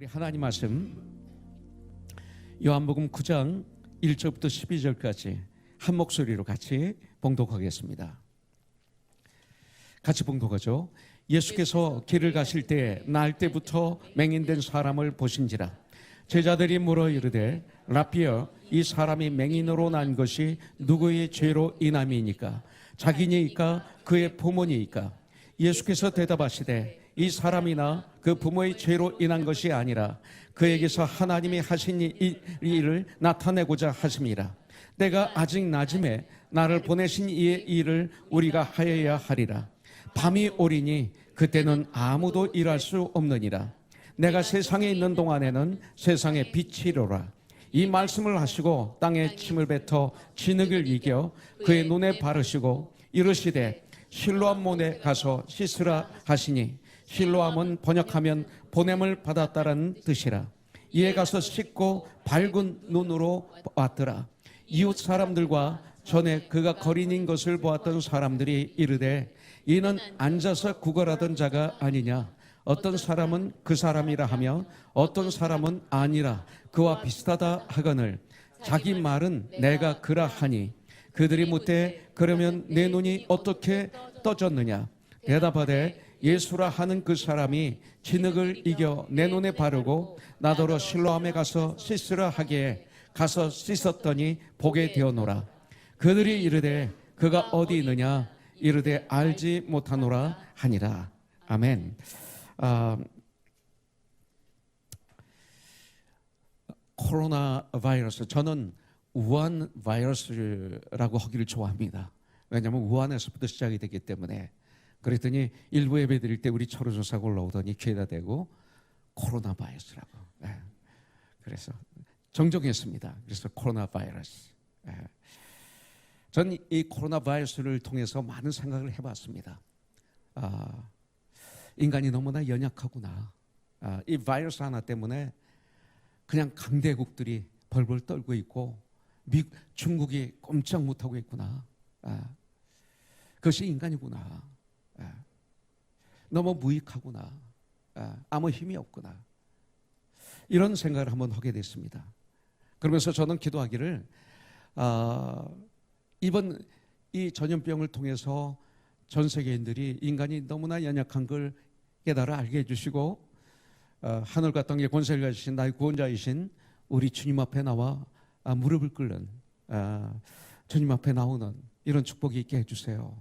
하나님 말씀 요한복음 9장 1절부터 12절까지 한 목소리로 같이 봉독하겠습니다. 같이 봉독하죠. 예수께서 길을 가실 때 날 때부터 맹인된 사람을 보신지라. 제자들이 물어 이르되 라피어, 이 사람이 맹인으로 난 것이 누구의 죄로 인함이니까? 자기니까 그의 부모니까? 예수께서 대답하시되 이 사람이나 그 부모의 죄로 인한 것이 아니라 그에게서 하나님이 하신 이 일을 나타내고자 하심이라. 때가 아직 낮음에 나를 보내신 이의 일을 우리가 하여야 하리라. 밤이 오리니 그때는 아무도 일할 수 없느니라. 내가 세상에 있는 동안에는 세상의 빛이로라. 이 말씀을 하시고 땅에 침을 뱉어 진흙을 이겨 그의 눈에 바르시고 이르시되 실로암 문에 가서 씻으라 하시니, 실로암은 번역하면 보냄을 받았다라는 뜻이라. 이에 가서 씻고 밝은 눈으로 왔더라. 이웃 사람들과 전에 그가 거린인 것을 보았던 사람들이 이르되 이는 앉아서 구걸하던 자가 아니냐? 어떤 사람은 그 사람이라 하며 어떤 사람은 아니라 그와 비슷하다 하거늘 자기 말은 내가 그라 하니, 그들이 묻되 그러면 내 눈이 어떻게 떠졌느냐? 대답하되 예수라 하는 그 사람이 진흙을 이겨 내 눈에 바르고 나더러 실로암에 가서 씻으라 하기에 가서 씻었더니 보게 되었노라. 그들이 이르되 그가 어디 있느냐? 이르되 알지 못하노라 하니라. 아멘. 코로나 바이러스, 저는 우한 바이러스라고 하기를 좋아합니다. 왜냐하면 우한에서부터 시작이 되기 때문에. 그랬더니 일부 예배 드릴 때 우리 철호조사가 올라오더니 귀에다 대고 코로나 바이러스라고. 그래서 정정했습니다. 그래서 코로나 바이러스. 전 이 코로나 바이러스를 통해서 많은 생각을 해봤습니다. 인간이 너무나 연약하구나. 이 바이러스 하나 때문에 그냥 강대국들이 벌벌 떨고 있고 중국이 꼼짝 못하고 있구나. 그것이 인간이구나. 너무 무익하구나. 아무 힘이 없구나. 이런 생각을 한번 하게 됐습니다. 그러면서 저는 기도하기를 이번 이 전염병을 통해서 전 세계인들이 인간이 너무나 연약한 걸 깨달아 알게 해주시고 하늘과 땅의 권세를 가지신 나의 구원자이신 우리 주님 앞에 나와 무릎을 꿇는 주님 앞에 나오는 이런 축복이 있게 해주세요.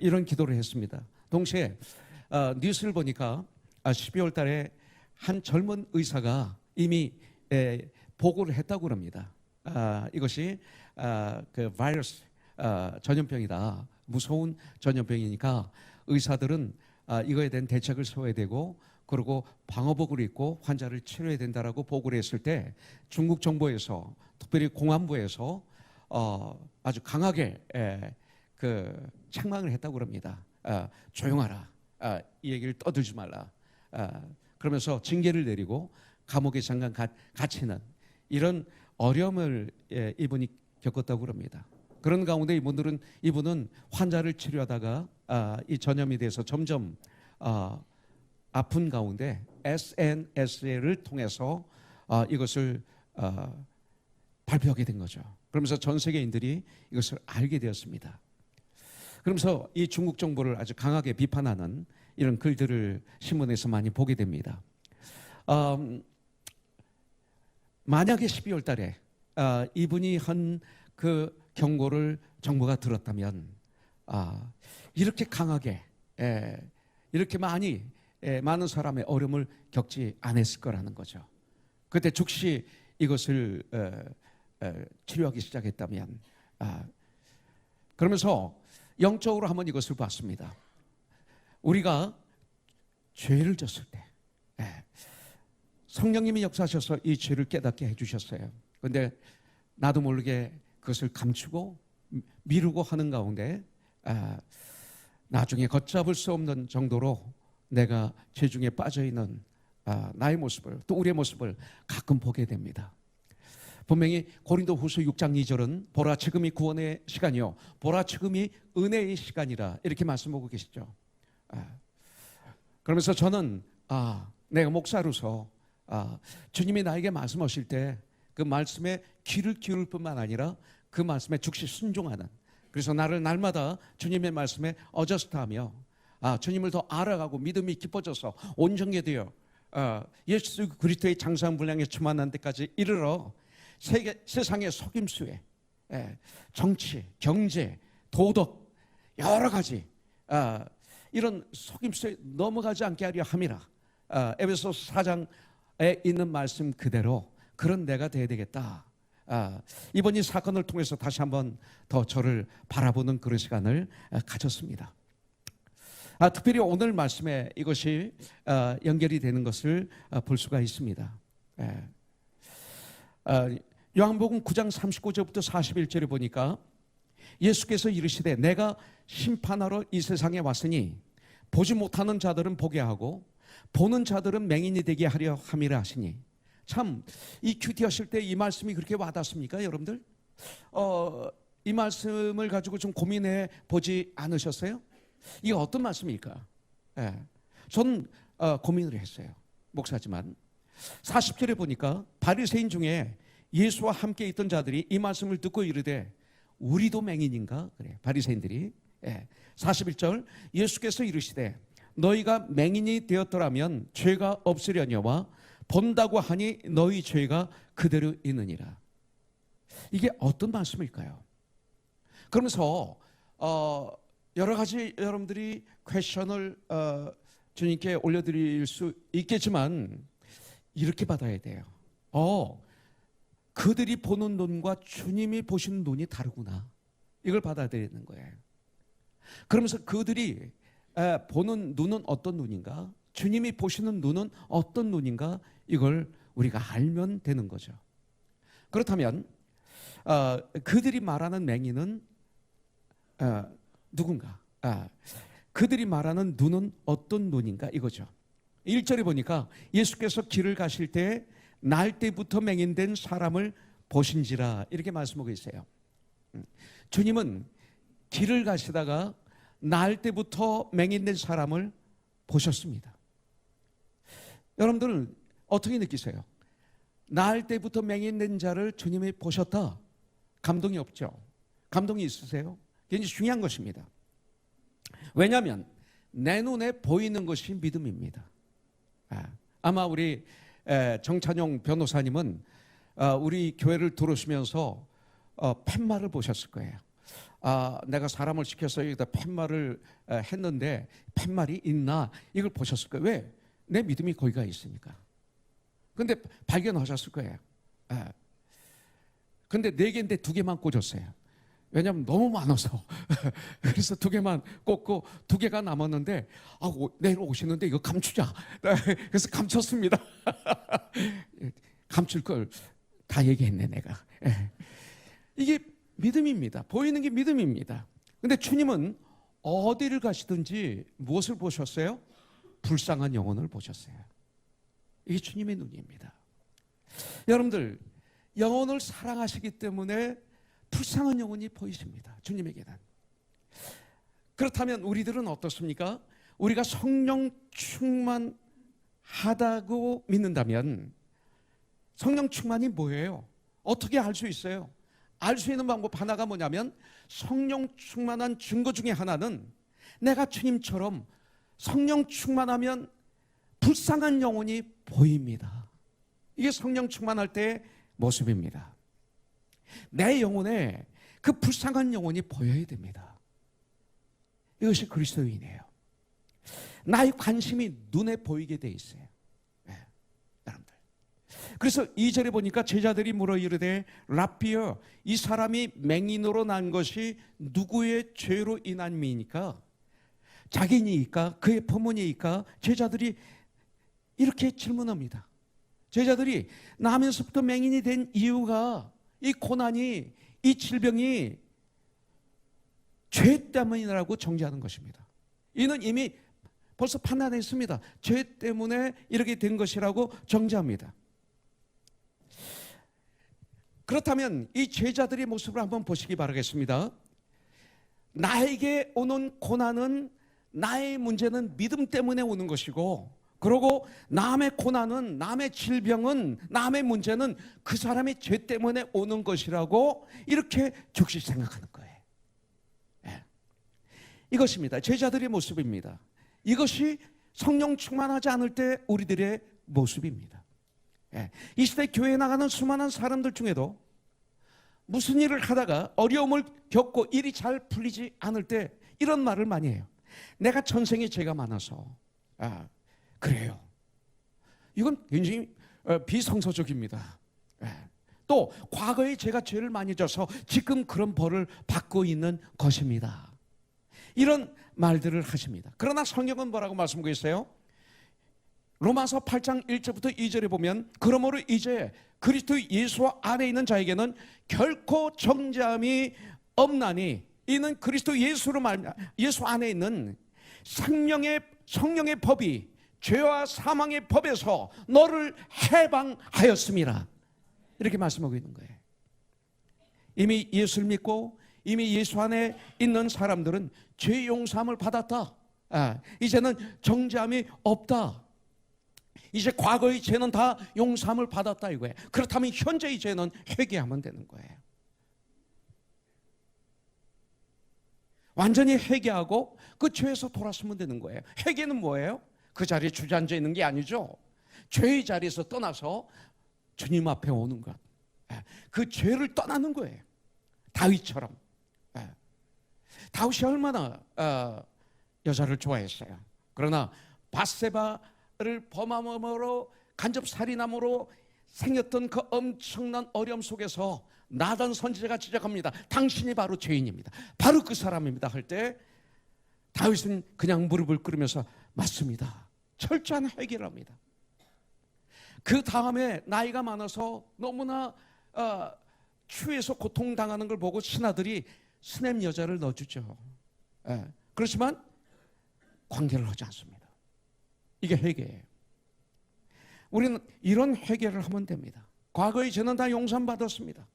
이런 기도를 했습니다. 동시에 뉴스를 보니까 12월 달에 한 젊은 의사가 이미 보고를 했다고 합니다. 이것이 그 바이러스 전염병이다. 무서운 전염병이니까 의사들은 이거에 대한 대책을 세워야 되고, 그리고 방호복을 입고 환자를 치료해야 된다라고 보고를 했을 때 중국 정부에서, 특별히 공안부에서 아주 강하게 그 책망을 했다고 합니다. 조용하라. 이 얘기를 떠들지 말라. 그러면서 징계를 내리고 감옥에 잠깐 갇히는 이런 어려움을 이분이 겪었다고 합니다. 그런 가운데 이분은 환자를 치료하다가 이 전염이 돼서 점점 아픈 가운데 SNS를 통해서 이것을 발표하게 된 거죠. 그러면서 전 세계인들이 이것을 알게 되었습니다. 그러면서 이 중국 정부를 아주 강하게 비판하는 이런 글들을 신문에서 많이 보게 됩니다. 만약에 12월 달에 이분이 한 그 경고를 정부가 들었다면 이렇게 강하게 이렇게 많은 사람의 어려움을 겪지 않았을 거라는 거죠. 그때 즉시 이것을 치료하기 시작했다면. 그러면서 영적으로 한번 이것을 봤습니다. 우리가 죄를 졌을 때 성령님이 역사하셔서 이 죄를 깨닫게 해주셨어요. 그런데 나도 모르게 그것을 감추고 미루고 하는 가운데 나중에 걷잡을 수 없는 정도로 내가 죄 중에 빠져있는 나의 모습을, 또 우리의 모습을 가끔 보게 됩니다. 분명히 고린도후서 6장 2절은 보라 지금이 구원의 시간이요 보라 지금이 은혜의 시간이라 이렇게 말씀하고 계시죠. 그러면서 저는 내가 목사로서 주님이 나에게 말씀하실 때 그 말씀에 귀를 기울일 뿐만 아니라 그 말씀에 즉시 순종하는, 그래서 나를 날마다 주님의 말씀에 어저스트하며 주님을 더 알아가고 믿음이 깊어져서 온전게 되어 예수 그리스도의 장사한 분량에 충만한 데까지 이르러 세상의 속임수에 정치, 경제, 도덕 여러 가지 이런 속임수에 넘어가지 않게 하려 함이라. 에베소서 4장에 있는 말씀 그대로 그런 내가 되어야 되겠다. 이번 이 사건을 통해서 다시 한번 더 저를 바라보는 그런 시간을 가졌습니다. 특별히 오늘 말씀에 이것이 연결이 되는 것을 볼 수가 있습니다. 요한복음 9장 39절부터 41절에 보니까 예수께서 이르시되 내가 심판하러 이 세상에 왔으니 보지 못하는 자들은 보게 하고 보는 자들은 맹인이 되게 하려 함이라 하시니, 참 이 큐티 하실 때 이 말씀이 그렇게 와닿습니까 여러분들? 이 말씀을 가지고 좀 고민해 보지 않으셨어요? 이게 어떤 말씀일까? 저는 고민을 했어요. 목사지만 40절에 보니까 바리새인 중에 예수와 함께 있던 자들이 이 말씀을 듣고 이르되 우리도 맹인인가? 그래, 바리새인들이. 41절 예수께서 이르시되 너희가 맹인이 되었더라면 죄가 없으려니와 본다고 하니 너희 죄가 그대로 있느니라. 이게 어떤 말씀일까요? 그러면서 여러 가지 여러분들이 퀘션을 주님께 올려드릴 수 있겠지만 이렇게 받아야 돼요. 그들이 보는 눈과 주님이 보시는 눈이 다르구나. 이걸 받아들이는 거예요. 그러면서 그들이 보는 눈은 어떤 눈인가? 주님이 보시는 눈은 어떤 눈인가? 이걸 우리가 알면 되는 거죠. 그렇다면 그들이 말하는 맹인은 누군가? 그들이 말하는 눈은 어떤 눈인가? 이거죠. 1절에 보니까 예수께서 길을 가실 때 날 때부터 맹인된 사람을 보신지라 이렇게 말씀하고 있어요. 주님은 길을 가시다가 날 때부터 맹인된 사람을 보셨습니다. 여러분들은 어떻게 느끼세요? 날 때부터 맹인된 자를 주님이 보셨다. 감동이 없죠? 감동이 있으세요? 굉장히 중요한 것입니다. 왜냐하면 내 눈에 보이는 것이 믿음입니다. 아마 우리 정찬용 변호사님은 우리 교회를 들어오시면서 팻말을 보셨을 거예요. 내가 사람을 시켜서 여기다 팻말을 했는데 팻말이 있나 이걸 보셨을 거예요. 왜? 내 믿음이 거기가 있으니까. 근데 발견하셨을 거예요. 근데 4개인데 2개만 꽂았어요. 왜냐하면 너무 많아서. 그래서 2개만 꽂고 2개가 남았는데 내일 오시는데 이거 감추자. 그래서 감췄습니다. 감출 걸 다 얘기했네 내가. 이게 믿음입니다. 보이는 게 믿음입니다. 근데 주님은 어디를 가시든지 무엇을 보셨어요? 불쌍한 영혼을 보셨어요. 이게 주님의 눈입니다. 여러분들 영혼을 사랑하시기 때문에 불쌍한 영혼이 보이십니다. 주님에게는. 그렇다면 우리들은 어떻습니까? 우리가 성령 충만하다고 믿는다면 성령 충만이 뭐예요? 어떻게 알 수 있어요? 알 수 있는 방법 하나가 뭐냐면 성령 충만한 증거 중에 하나는 내가 주님처럼 성령 충만하면 불쌍한 영혼이 보입니다. 이게 성령 충만할 때의 모습입니다. 내 영혼에 그 불쌍한 영혼이 보여야 됩니다. 이것이 그리스도인이에요. 나의 관심이 눈에 보이게 돼 있어요. 여러분들. 그래서 2절에 보니까 제자들이 물어 이르되 라피어 이 사람이 맹인으로 난 것이 누구의 죄로 인함이니까? 자기니까? 그의 부모니까? 제자들이 이렇게 질문합니다. 제자들이 나면서부터 맹인이 된 이유가 이 고난이 이 질병이 죄 때문이라고 정죄하는 것입니다. 이는 이미 벌써 판단했습니다. 죄 때문에 이렇게 된 것이라고 정죄합니다. 그렇다면 이 제자들의 모습을 한번 보시기 바라겠습니다. 나에게 오는 고난은 나의 문제는 믿음 때문에 오는 것이고 그리고 남의 고난은, 남의 질병은, 남의 문제는 그 사람의 죄 때문에 오는 것이라고 이렇게 즉시 생각하는 거예요. 예. 이것입니다. 제자들의 모습입니다. 이것이 성령 충만하지 않을 때 우리들의 모습입니다. 예. 이 시대 교회에 나가는 수많은 사람들 중에도 무슨 일을 하다가 어려움을 겪고 일이 잘 풀리지 않을 때 이런 말을 많이 해요. 내가 전생에 죄가 많아서 그래요. 이건 굉장히 비성서적입니다. 또 과거에 제가 죄를 많이 져서 지금 그런 벌을 받고 있는 것입니다. 이런 말들을 하십니다. 그러나 성경은 뭐라고 말씀하고 있어요? 로마서 8장 1절부터 2절에 보면 그러므로 이제 그리스도 예수 안에 있는 자에게는 결코 정죄함이 없나니 이는 그리스도 예수로 말미암아 예수 안에 있는 성령의 법이 죄와 사망의 법에서 너를 해방하였습니다. 이렇게 말씀하고 있는 거예요. 이미 예수를 믿고 이미 예수 안에 있는 사람들은 죄 용서함을 받았다. 이제는 정죄함이 없다. 이제 과거의 죄는 다 용서함을 받았다 이거예요. 그렇다면 현재의 죄는 회개하면 되는 거예요. 완전히 회개하고 그 죄에서 돌아서면 되는 거예요. 회개는 뭐예요? 그 자리에 주저앉아 있는 게 아니죠. 죄의 자리에서 떠나서 주님 앞에 오는 것. 그 죄를 떠나는 거예요. 다윗처럼. 다윗이 얼마나 여자를 좋아했어요. 그러나 밧세바를 범함으로 간접살인함으로 생겼던 그 엄청난 어려움 속에서 나단 선지자가 지적합니다. 당신이 바로 죄인입니다. 바로 그 사람입니다 할 때 다윗은 그냥 무릎을 꿇으면서 맞습니다. 철저한 회개를 합니다. 그 다음에 나이가 많아서 너무나 추위에서 고통당하는 걸 보고 신하들이 스냅 여자를 넣어주죠. 그렇지만 관계를 하지 않습니다. 이게 회개예요. 우리는 이런 회개를 하면 됩니다. 과거의 죄는 다 용서받았습니다.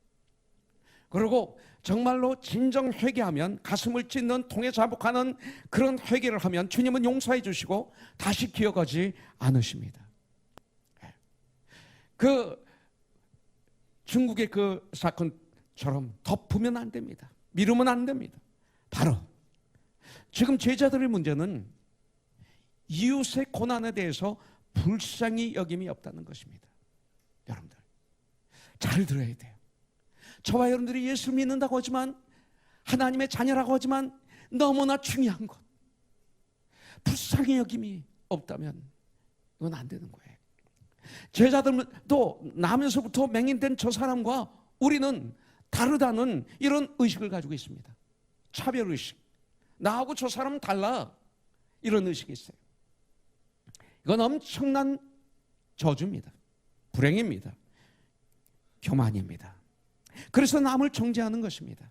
그리고 정말로 진정 회개하면 가슴을 찢는 통에 자복하는 그런 회개를 하면 주님은 용서해 주시고 다시 기억하지 않으십니다. 그 중국의 그 사건처럼 덮으면 안 됩니다. 미루면 안 됩니다. 바로 지금 제자들의 문제는 이웃의 고난에 대해서 불쌍히 여김이 없다는 것입니다. 여러분들 잘 들어야 돼요. 저와 여러분들이 예수를 믿는다고 하지만 하나님의 자녀라고 하지만 너무나 중요한 것 불쌍히 여김이 없다면 이건 안 되는 거예요. 제자들도 나면서부터 맹인된 저 사람과 우리는 다르다는 이런 의식을 가지고 있습니다. 차별의식. 나하고 저 사람은 달라. 이런 의식이 있어요. 이건 엄청난 저주입니다. 불행입니다. 교만입니다. 그래서 남을 정죄하는 것입니다.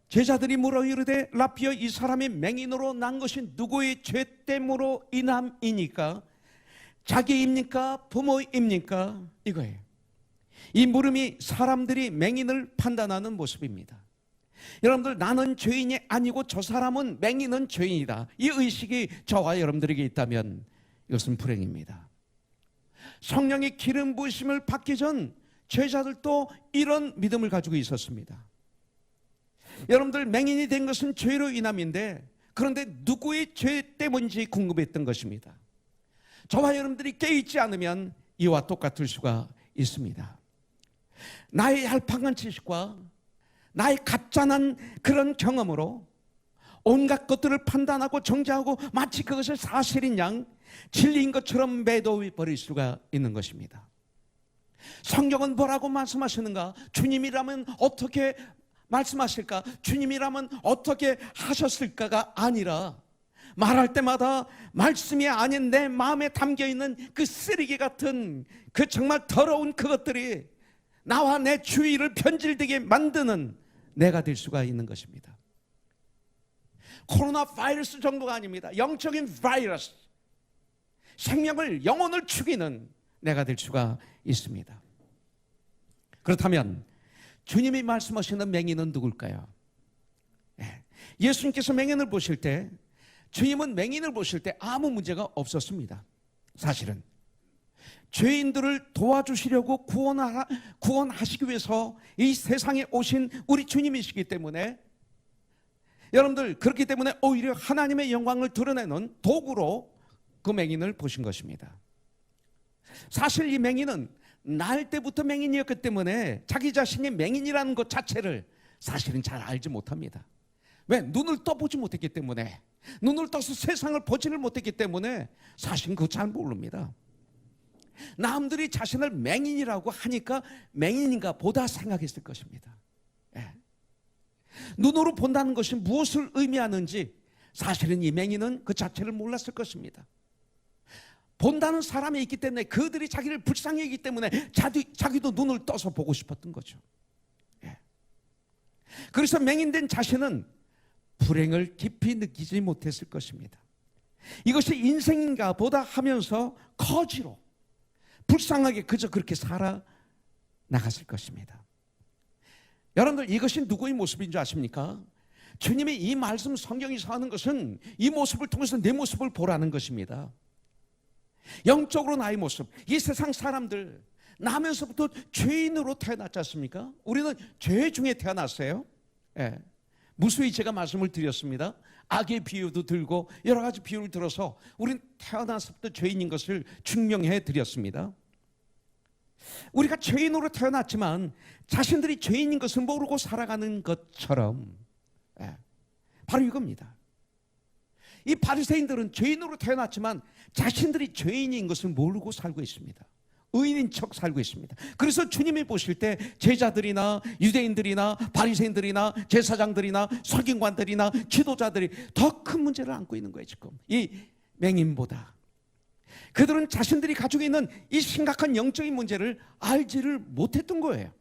제자들이 물어 이르되 라피어 이 사람이 맹인으로 난 것이 누구의 죄 때문으로 인함이니까 자기입니까? 부모입니까? 이거예요. 이 물음이 사람들이 맹인을 판단하는 모습입니다. 여러분들 나는 죄인이 아니고 저 사람은 맹인은 죄인이다. 이 의식이 저와 여러분들에게 있다면 이것은 불행입니다. 성령의 기름 부으심을 받기 전 제자들도 이런 믿음을 가지고 있었습니다. 여러분들 맹인이 된 것은 죄로 인함인데 그런데 누구의 죄 때문인지 궁금했던 것입니다. 저와 여러분들이 깨있지 않으면 이와 똑같을 수가 있습니다. 나의 얄팍한 지식과 나의 가짠한 그런 경험으로 온갖 것들을 판단하고 정죄하고 마치 그것을 사실인 양 진리인 것처럼 매도해 버릴 수가 있는 것입니다. 성경은 뭐라고 말씀하시는가? 주님이라면 어떻게 말씀하실까? 주님이라면 어떻게 하셨을까가 아니라 말할 때마다 말씀이 아닌 내 마음에 담겨있는 그 쓰레기 같은 그 정말 더러운 그것들이 나와 내 주위를 변질되게 만드는 내가 될 수가 있는 것입니다. 코로나 바이러스 정도가 아닙니다. 영적인 바이러스, 생명을 영혼을 죽이는 내가 될 수가 있습니다. 그렇다면 주님이 말씀하시는 맹인은 누굴까요? 예수님께서 맹인을 보실 때 주님은 맹인을 보실 때 아무 문제가 없었습니다. 사실은 죄인들을 도와주시려고 구원하시기 위해서 이 세상에 오신 우리 주님이시기 때문에, 여러분들, 그렇기 때문에 오히려 하나님의 영광을 드러내는 도구로 그 맹인을 보신 것입니다. 사실 이 맹인은 날 때부터 맹인이었기 때문에 자기 자신이 맹인이라는 것 자체를 사실은 잘 알지 못합니다. 왜? 눈을 떠보지 못했기 때문에, 눈을 떠서 세상을 보지를 못했기 때문에 사실은 그거 잘 모릅니다. 남들이 자신을 맹인이라고 하니까 맹인인가 보다 생각했을 것입니다. 예. 눈으로 본다는 것이 무엇을 의미하는지 사실은 이 맹인은 그 자체를 몰랐을 것입니다. 본다는 사람이 있기 때문에, 그들이 자기를 불쌍히 여기기 때문에 자기도 눈을 떠서 보고 싶었던 거죠. 예. 그래서 맹인된 자신은 불행을 깊이 느끼지 못했을 것입니다. 이것이 인생인가 보다 하면서 거지로 불쌍하게 그저 그렇게 살아나갔을 것입니다. 여러분들, 이것이 누구의 모습인 줄 아십니까? 주님이 이 말씀 성경에서 하는 것은 이 모습을 통해서 내 모습을 보라는 것입니다. 영적으로 나의 모습, 이 세상 사람들 나면서부터 죄인으로 태어났지 않습니까? 우리는 죄 중에 태어났어요. 예. 무수히 제가 말씀을 드렸습니다. 악의 비유도 들고 여러 가지 비유를 들어서 우리는 태어나서부터 죄인인 것을 증명해 드렸습니다. 우리가 죄인으로 태어났지만 자신들이 죄인인 것을 모르고 살아가는 것처럼, 바로 이겁니다. 이 바리새인들은 죄인으로 태어났지만 자신들이 죄인인 것을 모르고 살고 있습니다. 의인인 척 살고 있습니다. 그래서 주님이 보실 때 제자들이나 유대인들이나 바리새인들이나 제사장들이나 서기관들이나 지도자들이 더 큰 문제를 안고 있는 거예요. 지금 이 맹인보다 그들은 자신들이 가지고 있는 이 심각한 영적인 문제를 알지를 못했던 거예요.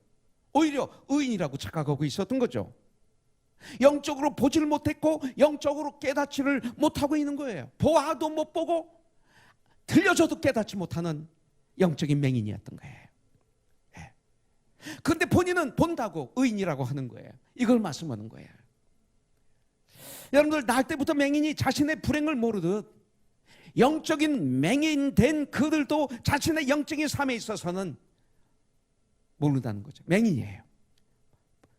오히려 의인이라고 착각하고 있었던 거죠. 영적으로 보지를 못했고 영적으로 깨닫지를 못하고 있는 거예요. 보아도 못 보고 들려줘도 깨닫지 못하는 영적인 맹인이었던 거예요. 그런데 본인은 본다고 의인이라고 하는 거예요. 이걸 말씀하는 거예요. 여러분들, 날 때부터 맹인이 자신의 불행을 모르듯 영적인 맹인 된 그들도 자신의 영적인 삶에 있어서는 모른다는 거죠. 맹인이에요.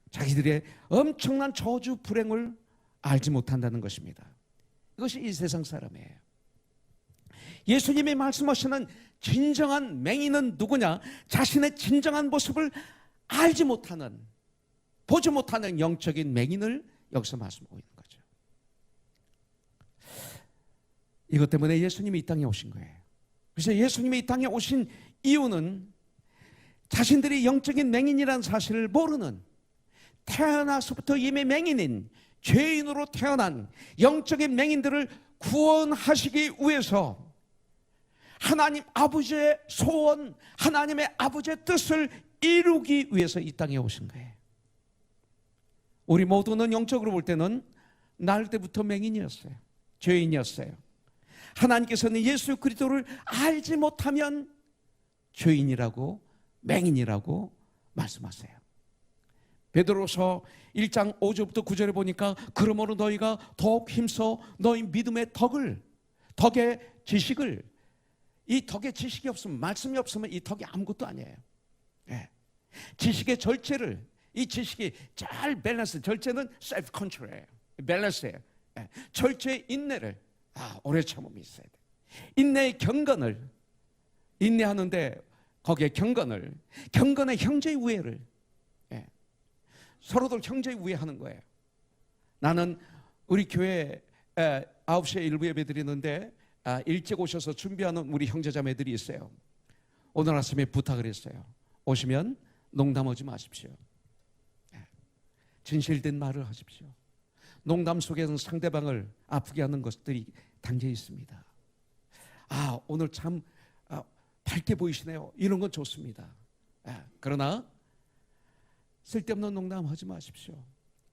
자기들의 엄청난 저주 불행을 알지 못한다는 것입니다. 이것이 이 세상 사람이에요. 예수님이 말씀하시는 진정한 맹인은 누구냐? 자신의 진정한 모습을 알지 못하는, 보지 못하는 영적인 맹인을 여기서 말씀하고 있는 거죠. 이것 때문에 예수님이 이 땅에 오신 거예요. 그래서 예수님이 이 땅에 오신 이유는 자신들이 영적인 맹인이라는 사실을 모르는, 태어나서부터 이미 맹인인, 죄인으로 태어난 영적인 맹인들을 구원하시기 위해서 하나님 아버지의 소원, 하나님의 아버지의 뜻을 이루기 위해서 이 땅에 오신 거예요. 우리 모두는 영적으로 볼 때는 날 때부터 맹인이었어요. 죄인이었어요. 하나님께서는 예수 그리스도를 알지 못하면 죄인이라고, 맹인이라고 말씀하세요. 베드로서 1장 5절부터 9절에 보니까 그러므로 너희가 더욱 힘써 너희 믿음의 덕의 지식을, 이 덕의 지식이 없으면, 말씀이 없으면 이 덕이 아무것도 아니에요. 지식의 절제를, 이 지식이 잘 밸런스, 절제는 셀프 컨트롤이에요. 밸런스예요. 절제의 인내를, 오래 참음이 있어야 돼. 인내의 경건을, 인내하는데 거기에 경건의 형제의 우애를, 서로들 형제의 우애하는 거예요. 나는 우리 교회 9시에 일부 예배 드리는데 일찍 오셔서 준비하는 우리 형제자매들이 있어요. 오늘 아침에 부탁을 했어요. 오시면 농담하지 마십시오. 진실된 말을 하십시오. 농담 속에는 상대방을 아프게 하는 것들이 담겨 있습니다. 오늘 참 밝게 보이시네요. 이런 건 좋습니다. 그러나 쓸데없는 농담 하지 마십시오.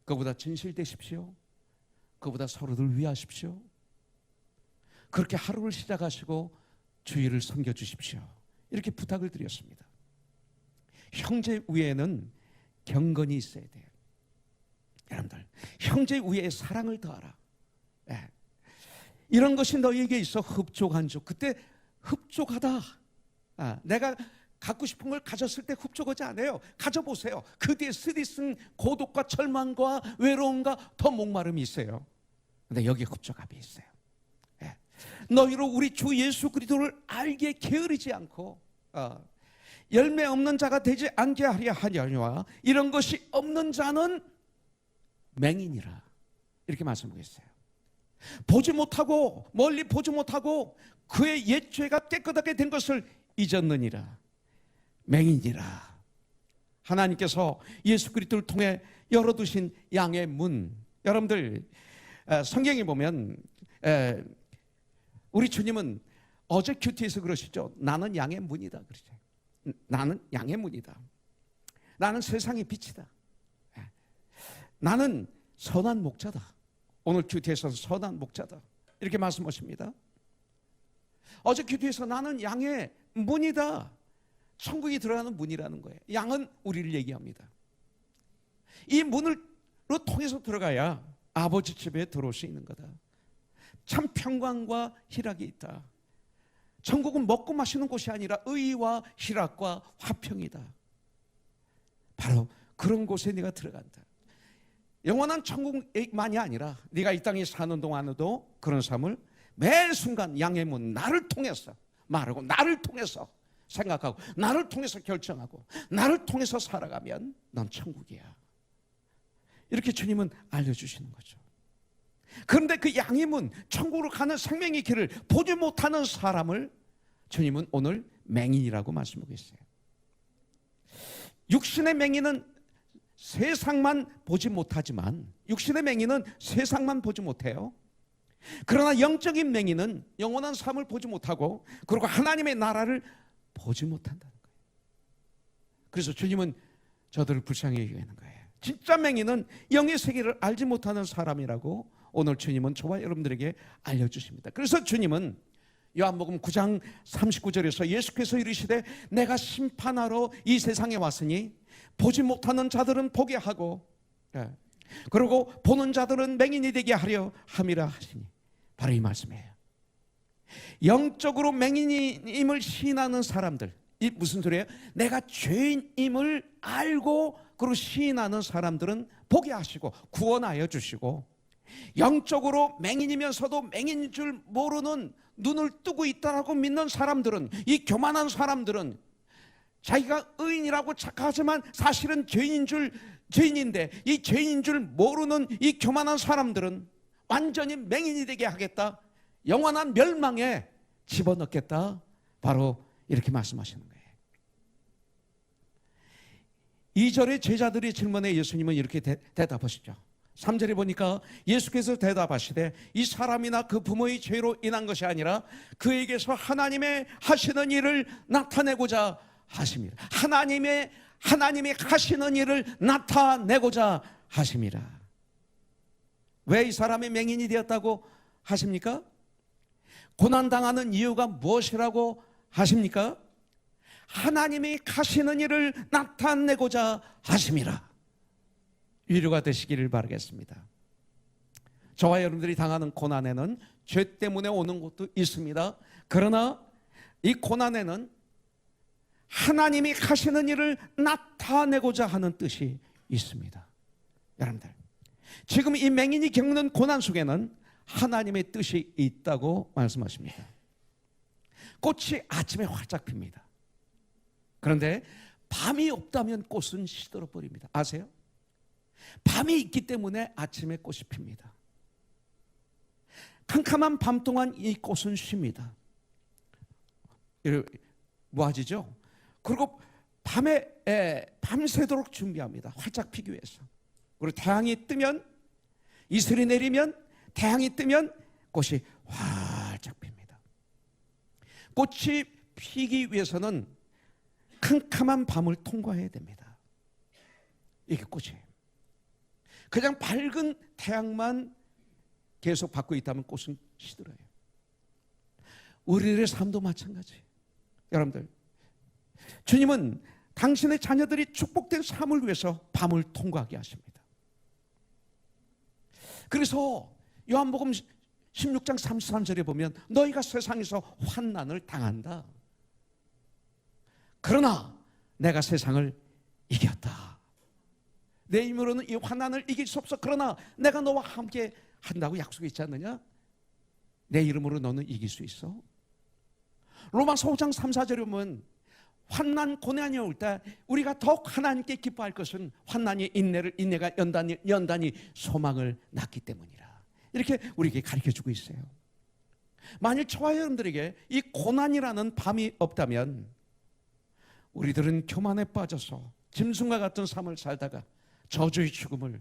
그보다 진실되십시오. 그보다 서로를 위하십시오. 그렇게 하루를 시작하시고 주의를 섬겨주십시오. 이렇게 부탁을 드렸습니다. 형제 위에는 경건이 있어야 돼요. 여러분들, 형제 위에 사랑을 더하라. 이런 것이 너희에게 있어 흡족한즉. 그때 흡족하다. 내가 갖고 싶은 걸 가졌을 때 흡족하지 않아요. 가져보세요. 그 뒤에 쓰디쓴 고독과 절망과 외로움과 더 목마름이 있어요. 근데 여기 흡족함이 있어요. 너희로 우리 주 예수 그리스도를 알게 게으르지 않고 열매 없는 자가 되지 않게 하려 하려니와 이런 것이 없는 자는 맹인이라. 이렇게 말씀하고 있어요. 보지 못하고 멀리 보지 못하고 그의 옛 죄가 깨끗하게 된 것을 잊었느니라. 맹인이라. 하나님께서 예수 그리스도를 통해 열어두신 양의 문. 여러분들 성경에 보면 우리 주님은 어제 큐티에서 그러시죠. 나는 양의 문이다 그러죠. 나는 양의 문이다. 나는 세상의 빛이다. 나는 선한 목자다. 오늘 큐티에서는 선한 목자다. 이렇게 말씀하십니다. 어제 큐티에서 나는 양의 문이다. 천국에 들어가는 문이라는 거예요. 양은 우리를 얘기합니다. 이 문으로 통해서 들어가야 아버지 집에 들어올 수 있는 거다. 참 평강과 희락이 있다. 천국은 먹고 마시는 곳이 아니라 의와 희락과 화평이다. 바로 그런 곳에 네가 들어간다. 영원한 천국만이 아니라 네가 이 땅에 사는 동안에도 그런 삶을 매 순간 양의 문, 나를 통해서 말하고 나를 통해서 생각하고 나를 통해서 결정하고 나를 통해서 살아가면 넌 천국이야. 이렇게 주님은 알려주시는 거죠. 그런데 그 양의 문, 천국으로 가는 생명의 길을 보지 못하는 사람을 주님은 오늘 맹인이라고 말씀하고 있어요. 육신의 맹인은 세상만 보지 못하지만, 육신의 맹인은 세상만 보지 못해요. 그러나 영적인 맹인은 영원한 삶을 보지 못하고 그리고 하나님의 나라를 보지 못한다는 거예요. 그래서 주님은 저들을 불쌍히 여기는 거예요. 진짜 맹인은 영의 세계를 알지 못하는 사람이라고 오늘 주님은 저와 여러분들에게 알려주십니다. 그래서 주님은 요한복음 9장 39절에서 예수께서 이르시되 내가 심판하러 이 세상에 왔으니 보지 못하는 자들은 보게 하고 그리고 보는 자들은 맹인이 되게 하려 함이라 하시니, 바로 이 말씀이에요. 영적으로 맹인임을 시인하는 사람들, 이 무슨 소리예요? 내가 죄인임을 알고 그리고 시인하는 사람들은 보게 하시고 구원하여 주시고, 영적으로 맹인이면서도 맹인인 줄 모르는, 눈을 뜨고 있다라고 믿는 사람들은, 이 교만한 사람들은 자기가 의인이라고 착각하지만 사실은 죄인인데 이 죄인인 줄 모르는 이 교만한 사람들은 완전히 맹인이 되게 하겠다, 영원한 멸망에 집어넣겠다, 바로 이렇게 말씀하시는 거예요. 2절의 제자들의 질문에 예수님은 이렇게 대답하시죠. 3절에 보니까 예수께서 대답하시되 이 사람이나 그 부모의 죄로 인한 것이 아니라 그에게서 하나님의 하시는 일을 나타내고자 하십니다. 하나님의 하시는 일을 나타내고자 하십니다. 왜 이 사람이 맹인이 되었다고 하십니까? 고난당하는 이유가 무엇이라고 하십니까? 하나님이 하시는 일을 나타내고자 하십니다. 위로가 되시기를 바라겠습니다. 저와 여러분들이 당하는 고난에는 죄 때문에 오는 것도 있습니다. 그러나 이 고난에는 하나님이 하시는 일을 나타내고자 하는 뜻이 있습니다. 여러분들, 지금 이 맹인이 겪는 고난 속에는 하나님의 뜻이 있다고 말씀하십니다. 꽃이 아침에 활짝 핍니다. 그런데 밤이 없다면 꽃은 시들어 버립니다. 아세요? 밤이 있기 때문에 아침에 꽃이 핍니다. 캄캄한 밤 동안 이 꽃은 쉽니다. 모아지죠? 그리고 밤새도록 준비합니다. 활짝 피기 위해서. 그리고 태양이 뜨면, 이슬이 내리면, 태양이 뜨면 꽃이 활짝 핍니다. 꽃이 피기 위해서는 캄캄한 밤을 통과해야 됩니다. 이게 꽃이에요. 그냥 밝은 태양만 계속 받고 있다면 꽃은 시들어요. 우리의 삶도 마찬가지예요. 여러분들, 주님은 당신의 자녀들이 축복된 삶을 위해서 밤을 통과하게 하십니다. 그래서 요한복음 16장 33절에 보면 너희가 세상에서 환난을 당한다. 그러나 내가 세상을 이겼다. 내 힘으로는 이 환난을 이길 수 없어. 그러나 내가 너와 함께 한다고 약속했지 않느냐? 내 이름으로 너는 이길 수 있어. 로마서 5장 3, 4절에 보면 환난 고난이 올 때 우리가 더욱 하나님께 기뻐할 것은 환난이 인내를, 인내가 연단이 소망을 낳기 때문이라. 이렇게 우리에게 가르쳐주고 있어요. 만일 저와 여러분들에게 이 고난이라는 밤이 없다면 우리들은 교만에 빠져서 짐승과 같은 삶을 살다가 저주의 죽음을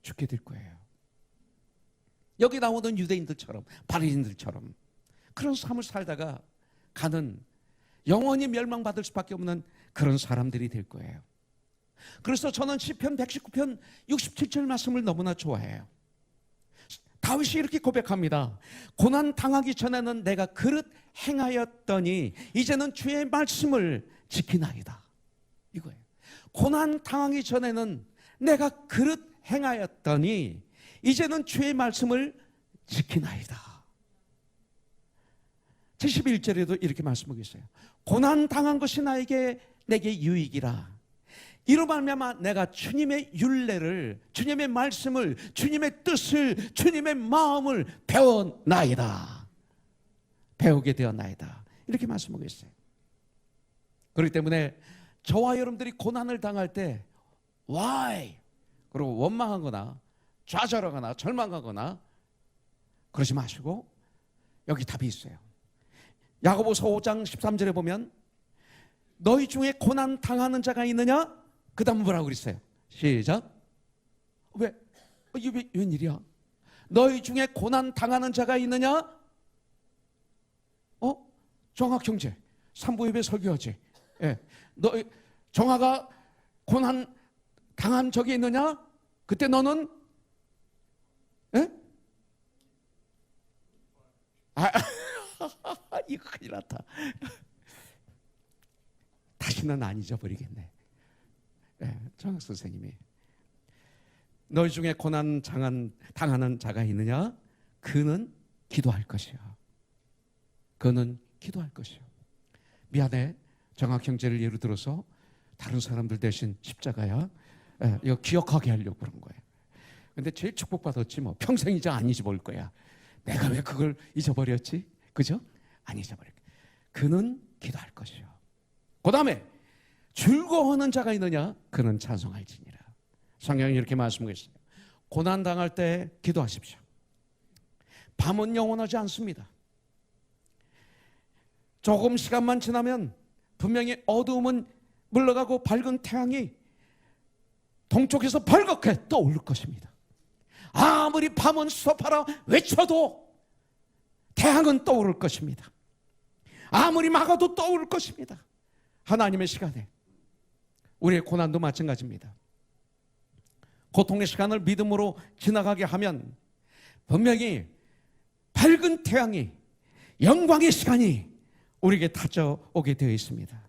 죽게 될 거예요. 여기 나오는 유대인들처럼, 바리새인들처럼 그런 삶을 살다가 가는, 영원히 멸망받을 수밖에 없는 그런 사람들이 될 거예요. 그래서 저는 시편 119편 67절 말씀을 너무나 좋아해요. 다윗이 이렇게 고백합니다. 고난 당하기 전에는 내가 그릇 행하였더니 이제는 주의 말씀을 지키나이다. 이거예요. 고난 당하기 전에는 내가 그릇 행하였더니 이제는 주의 말씀을 지키나이다. 71절에도 이렇게 말씀하고 있어요. 고난 당한 것이 내게 유익이라. 이로 말미암아 내가 주님의 율례를, 주님의 말씀을, 주님의 뜻을, 주님의 마음을 배워나이다. 배우게 되었나이다. 이렇게 말씀하고 있어요. 그렇기 때문에 저와 여러분들이 고난을 당할 때 why? 그리고 원망하거나 좌절하거나 절망하거나 그러지 마시고 여기 답이 있어요. 야고보서 5장 13절에 보면 너희 중에 고난 당하는 자가 있느냐? 그 다음 뭐라고 그랬어요? 시작. 이게 웬일이야? 너희 중에 고난 당하는 자가 있느냐? 정학 형제 3부 예배 설교하지. 예. 너 정아가 고난 당한 적이 있느냐? 그때 너는 예? 이거 큰일 났다. 다시는 안 잊어버리겠네. 예, 정학 선생님이 너희 중에 고난 당하는 자가 있느냐? 그는 기도할 것이야. 그는 기도할 것이야. 미안해. 정학 형제를 예로 들어서 다른 사람들 대신 십자가야. 예, 이거 기억하게 하려고 그런 거예요. 근데 제일 축복받았지 뭐. 평생 이제 안 잊어버릴 거야. 내가 왜 그걸 잊어버렸지? 그죠? 안 잊어버릴 거야. 그는 기도할 것이요. 그 다음에 즐거워하는 자가 있느냐? 그는 찬송할지니라. 성경이 이렇게 말씀하고 있어요. 고난당할 때 기도하십시오. 밤은 영원하지 않습니다. 조금 시간만 지나면 분명히 어두움은 물러가고 밝은 태양이 동쪽에서 벌겋게 떠오를 것입니다. 아무리 밤은 수업하라 외쳐도 태양은 떠오를 것입니다. 아무리 막아도 떠오를 것입니다. 하나님의 시간에 우리의 고난도 마찬가지입니다. 고통의 시간을 믿음으로 지나가게 하면 분명히 밝은 태양이, 영광의 시간이 우리에게 찾아오게 되어 있습니다.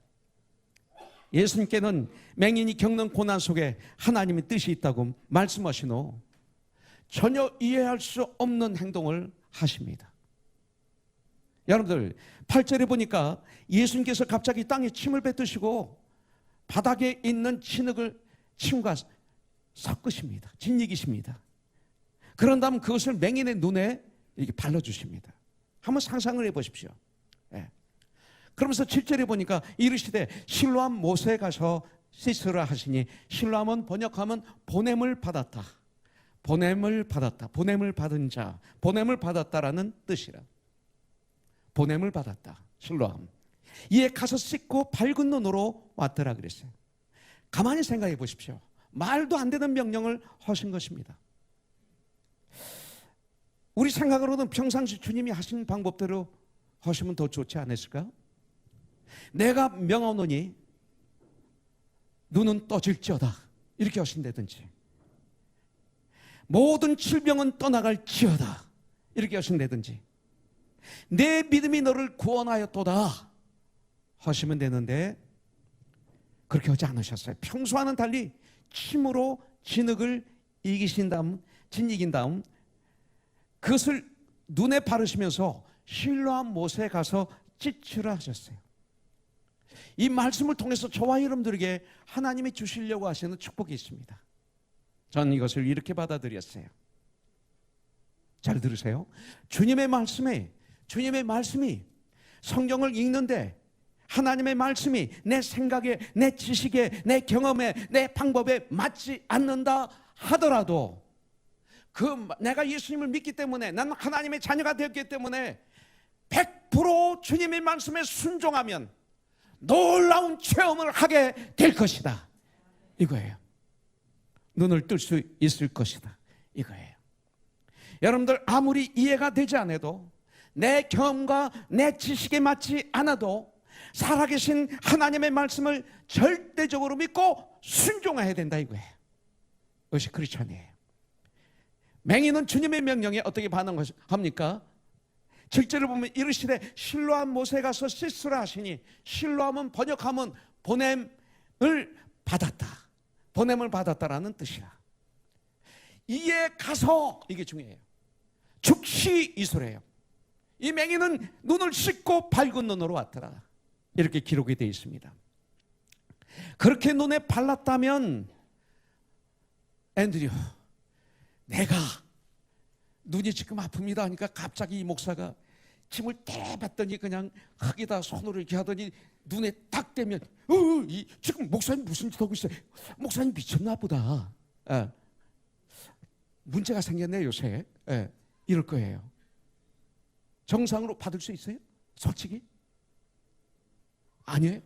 예수님께는 맹인이 겪는 고난 속에 하나님의 뜻이 있다고 말씀하시노 전혀 이해할 수 없는 행동을 하십니다. 여러분들 8절에 보니까 예수님께서 갑자기 땅에 침을 뱉으시고 바닥에 있는 진흙을 침과 섞으십니다. 진익이십니다. 그런 다음 그것을 맹인의 눈에 이렇게 발라주십니다. 한번 상상을 해보십시오. 예. 그러면서 7절에 보니까 이르시되 실로암 못에 가서 씻으라 하시니 실로암은 번역하면 보냄을 받았다. 보냄을 받았다. 보냄을 받은 자. 보냄을 받았다라는 뜻이라. 보냄을 받았다. 실로암. 이에 가서 씻고 밝은 눈으로 왔더라 그랬어요. 가만히 생각해 보십시오. 말도 안 되는 명령을 하신 것입니다. 우리 생각으로는 평상시 주님이 하신 방법대로 하시면 더 좋지 않았을까? 내가 명하노니 눈은 떠질지어다 이렇게 하신다든지, 모든 질병은 떠나갈지어다 이렇게 하신다든지, 내 믿음이 너를 구원하였도다 하시면 되는데 그렇게 하지 않으셨어요. 평소와는 달리 침으로 진흙을 이기신 다음, 진이긴 다음 그것을 눈에 바르시면서 실로암 못에 가서 찢으라 하셨어요. 이 말씀을 통해서 저와 여러분들에게 하나님이 주시려고 하시는 축복이 있습니다. 저는 이것을 이렇게 받아들였어요. 잘 들으세요. 주님의 말씀이 성경을 읽는데 하나님의 말씀이 내 생각에, 내 지식에, 내 경험에, 내 방법에 맞지 않는다 하더라도 내가 예수님을 믿기 때문에, 나는 하나님의 자녀가 되었기 때문에 100% 주님의 말씀에 순종하면 놀라운 체험을 하게 될 것이다, 이거예요. 눈을 뜰 수 있을 것이다, 이거예요. 여러분들, 아무리 이해가 되지 않아도, 내 경험과 내 지식에 맞지 않아도 살아계신 하나님의 말씀을 절대적으로 믿고 순종해야 된다, 이거예요. 그것이 크리스천이에요. 맹인은 주님의 명령에 어떻게 반응합니까? 7절을 보면 이르시되 실로암 못에 가서 씻으라 하시니, 실로암은 번역하면 보냄을 받았다, 보냄을 받았다라는 뜻이라. 이에 가서, 이게 중요해요. 즉시 이소래요. 이 맹인은 눈을 씻고 밝은 눈으로 왔더라, 이렇게 기록이 되어 있습니다. 그렇게 눈에 발랐다면, 앤드류, 내가 눈이 지금 아픕니다 하니까 갑자기 이 목사가 침을 대봤더니 그냥 흙에다 손으로 이렇게 하더니 눈에 딱 대면 지금 목사님 무슨 짓 하고 있어요? 목사님 미쳤나 보다. 문제가 생겼네 요새. 이럴 거예요. 정상으로 받을 수 있어요? 솔직히? 아니에요?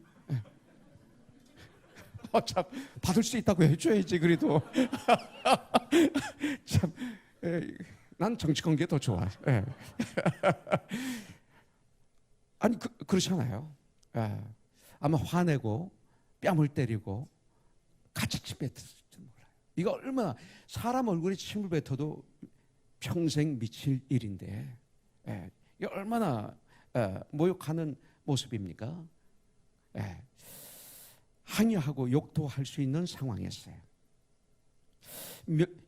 참, 받을 수 있다고 해줘야지 그래도. 참, 난 정치권 게 더 좋아. 아니 그렇잖아요. 아마 화내고 뺨을 때리고 같이 침 뱉을지 몰라요. 이거 얼마나, 사람 얼굴에 침을 뱉어도 평생 미칠 일인데, 이게 얼마나 모욕하는 모습입니까? 항의하고 욕도 할 수 있는 상황이었어요.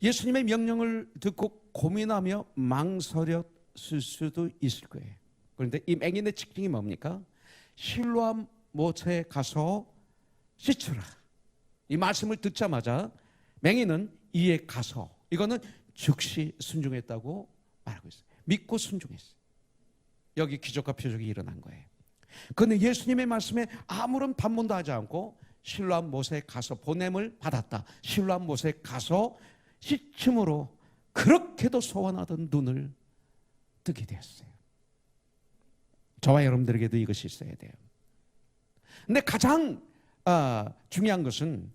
예수님의 명령을 듣고 고민하며 망설였을 수도 있을 거예요. 그런데 이 맹인의 특징이 뭡니까? 실로암 못에 가서 씻으라, 이 말씀을 듣자마자 맹인은 이에 가서, 이거는 즉시 순종했다고 말하고 있어요. 믿고 순종했어요. 여기 기적과 표적이 일어난 거예요. 그런데 예수님의 말씀에 아무런 반문도 하지 않고 실로암 못에 가서 보냄을 받았다, 실로암 못에 가서 씻음으로 그렇게도 소원하던 눈을 뜨게 되었어요. 저와 여러분들에게도 이것이 있어야 돼요. 근데 가장 중요한 것은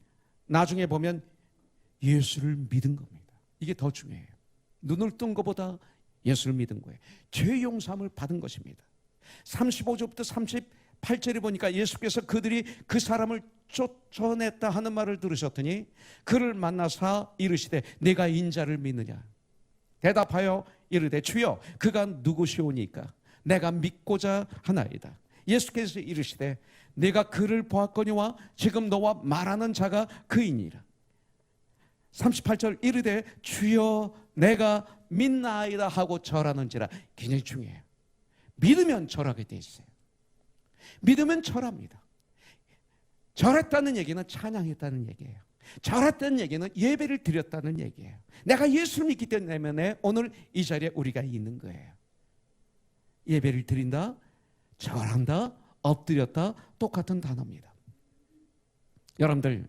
나중에 보면 예수를 믿은 겁니다. 이게 더 중요해요. 눈을 뜬 것보다 예수를 믿은 거예요. 죄 용서함을 받은 것입니다. 35절부터 38절에 보니까 예수께서 그들이 그 사람을 쫓아냈다 하는 말을 들으셨더니 그를 만나사 이르시되 내가 인자를 믿느냐? 대답하여 이르되 주여 그가 누구시오니까? 내가 믿고자 하나이다. 예수께서 이르시되 내가 그를 보았거니와 지금 너와 말하는 자가 그이니라. 38절 이르되 주여 내가 믿나이다 하고 절하는지라. 굉장히 중요해요. 믿으면 절하게 돼 있어요. 믿으면 절합니다. 절했다는 얘기는 찬양했다는 얘기예요. 절했다는 얘기는 예배를 드렸다는 얘기예요. 내가 예수를 믿기 때문에 오늘 이 자리에 우리가 있는 거예요. 예배를 드린다, 절한다, 엎드렸다, 똑같은 단어입니다. 여러분들,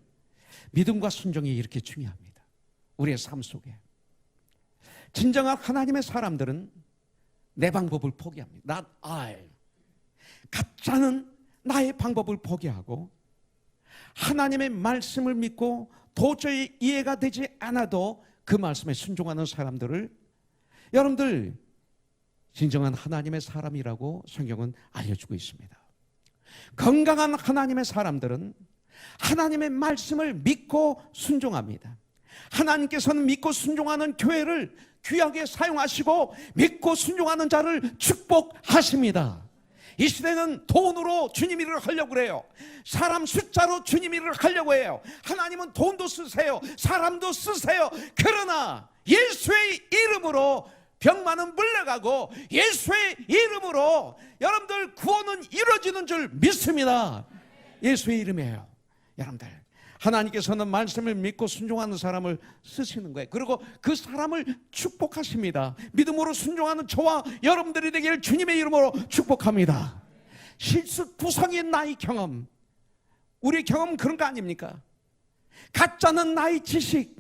믿음과 순종이 이렇게 중요합니다. 우리의 삶 속에. 진정한 하나님의 사람들은 내 방법을 포기합니다. Not I. 가짜는 나의 방법을 포기하고 하나님의 말씀을 믿고 도저히 이해가 되지 않아도 그 말씀에 순종하는 사람들을 여러분들 진정한 하나님의 사람이라고 성경은 알려주고 있습니다. 건강한 하나님의 사람들은 하나님의 말씀을 믿고 순종합니다. 하나님께서는 믿고 순종하는 교회를 귀하게 사용하시고 믿고 순종하는 자를 축복하십니다. 이 시대는 돈으로 주님 일을 하려고 그래요. 사람 숫자로 주님 일을 하려고 해요. 하나님은 돈도 쓰세요, 사람도 쓰세요. 그러나 예수의 이름으로 병만은 물러가고 예수의 이름으로 여러분들 구원은 이루어지는 줄 믿습니다. 예수의 이름이에요. 여러분들, 하나님께서는 말씀을 믿고 순종하는 사람을 쓰시는 거예요. 그리고 그 사람을 축복하십니다. 믿음으로 순종하는 저와 여러분들이 되기를 주님의 이름으로 축복합니다. 실수투성인 나의 경험, 우리 경험 그런 거 아닙니까? 가짜는 나의 지식,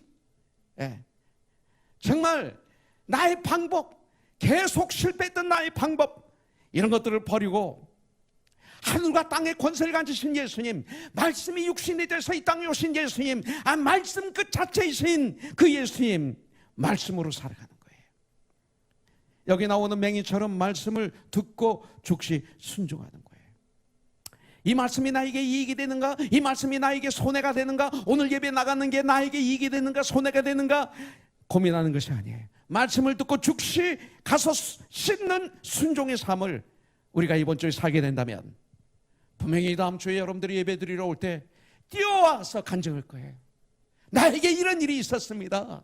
정말 나의 방법, 계속 실패했던 나의 방법, 이런 것들을 버리고 하늘과 땅의 권세를 가지신 예수님, 말씀이 육신이 돼서 이 땅에 오신 예수님, 말씀 그 자체이신 그 예수님 말씀으로 살아가는 거예요. 여기 나오는 맹인처럼 말씀을 듣고 즉시 순종하는 거예요. 이 말씀이 나에게 이익이 되는가? 이 말씀이 나에게 손해가 되는가? 오늘 예배 나가는 게 나에게 이익이 되는가? 손해가 되는가? 고민하는 것이 아니에요. 말씀을 듣고 즉시 가서 씻는 순종의 삶을 우리가 이번 주에 살게 된다면 분명히 다음 주에 여러분들이 예배 드리러 올 때 뛰어와서 간증할 거예요. 나에게 이런 일이 있었습니다.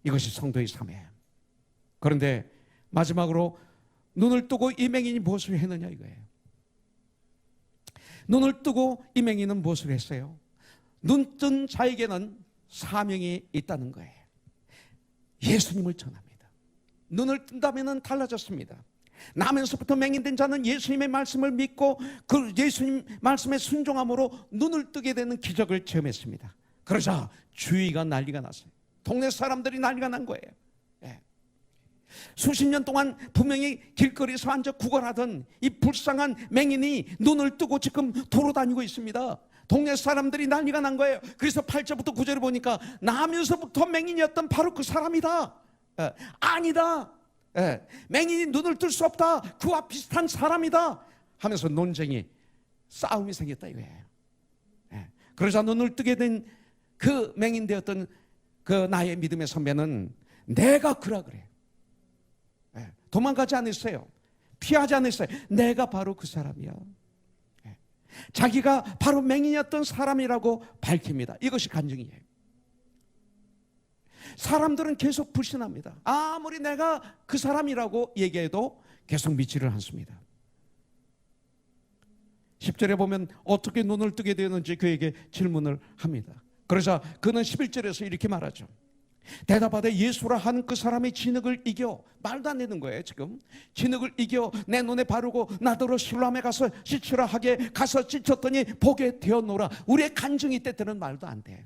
이것이 성도의 삶이에요. 그런데 마지막으로 눈을 뜨고 이 맹인이 무엇을 했느냐 이거예요. 눈을 뜨고 이 맹인은 무엇을 했어요? 눈 뜬 자에게는 사명이 있다는 거예요. 예수님을 전합니다. 눈을 뜬다면 달라졌습니다. 나면서부터 맹인된 자는 예수님의 말씀을 믿고 그 예수님 말씀에 순종함으로 눈을 뜨게 되는 기적을 체험했습니다. 그러자 주위가 난리가 났어요. 동네 사람들이 난리가 난 거예요. 수십 년 동안 분명히 길거리에서 앉아 구걸하던 이 불쌍한 맹인이 눈을 뜨고 지금 돌아다니고 있습니다. 동네 사람들이 난리가 난 거예요. 그래서 8절부터 9절을 보니까 나면서부터 맹인이었던 바로 그 사람이다. 아니다. 맹인이 눈을 뜰 수 없다. 그와 비슷한 사람이다. 하면서 논쟁이, 싸움이 생겼다 이거예요. 그러자 눈을 뜨게 된 그 맹인 되었던 그 나의 믿음의 선배는 내가 그라 그래. 도망가지 않았어요. 피하지 않았어요. 내가 바로 그 사람이야. 자기가 바로 맹인이었던 사람이라고 밝힙니다. 이것이 간증이에요. 사람들은 계속 불신합니다. 아무리 내가 그 사람이라고 얘기해도 계속 믿지를 않습니다. 10절에 보면 어떻게 눈을 뜨게 되었는지 그에게 질문을 합니다. 그러자 그는 11절에서 이렇게 말하죠. 대답하되 예수라 하는 그 사람의 진흙을 이겨, 말도 안 되는 거예요 지금. 진흙을 이겨 내 눈에 바르고 나더러 실로암에 가서 씻으라 하게 가서 씻었더니 보게 되었노라. 우리의 간증이 때때는 말도 안 돼.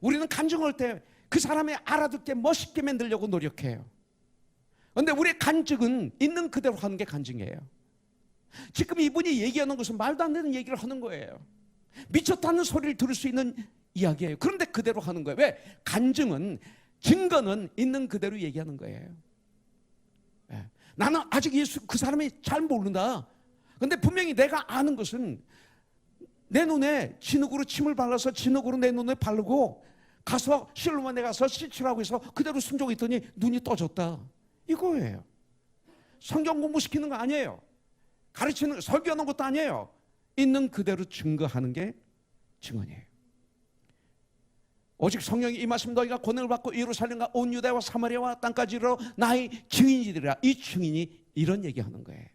우리는 간증할 때 그 사람이 알아듣게 멋있게 만들려고 노력해요. 그런데 우리의 간증은 있는 그대로 하는 게 간증이에요. 지금 이분이 얘기하는 것은 말도 안 되는 얘기를 하는 거예요. 미쳤다는 소리를 들을 수 있는 이야기예요. 그런데 그대로 하는 거예요. 왜? 간증은, 증거는 있는 그대로 얘기하는 거예요. 나는 아직 예수 그 사람이 잘 모른다. 그런데 분명히 내가 아는 것은 내 눈에 진흙으로 침을 발라서 진흙으로 내 눈에 바르고 가서 실로암에 가서 씻으라고 해서 그대로 순종했더니 눈이 떠졌다. 이거예요. 성경 공부시키는 거 아니에요. 가르치는, 설교하는 것도 아니에요. 있는 그대로 증거하는 게 증언이에요. 오직 성령이 임하시면 너희가 권능을 받고 예루살렘과 온 유대와 사마리아와 땅까지 이르러 나의 증인이 되리라. 이 증인이 이런 얘기하는 거예요.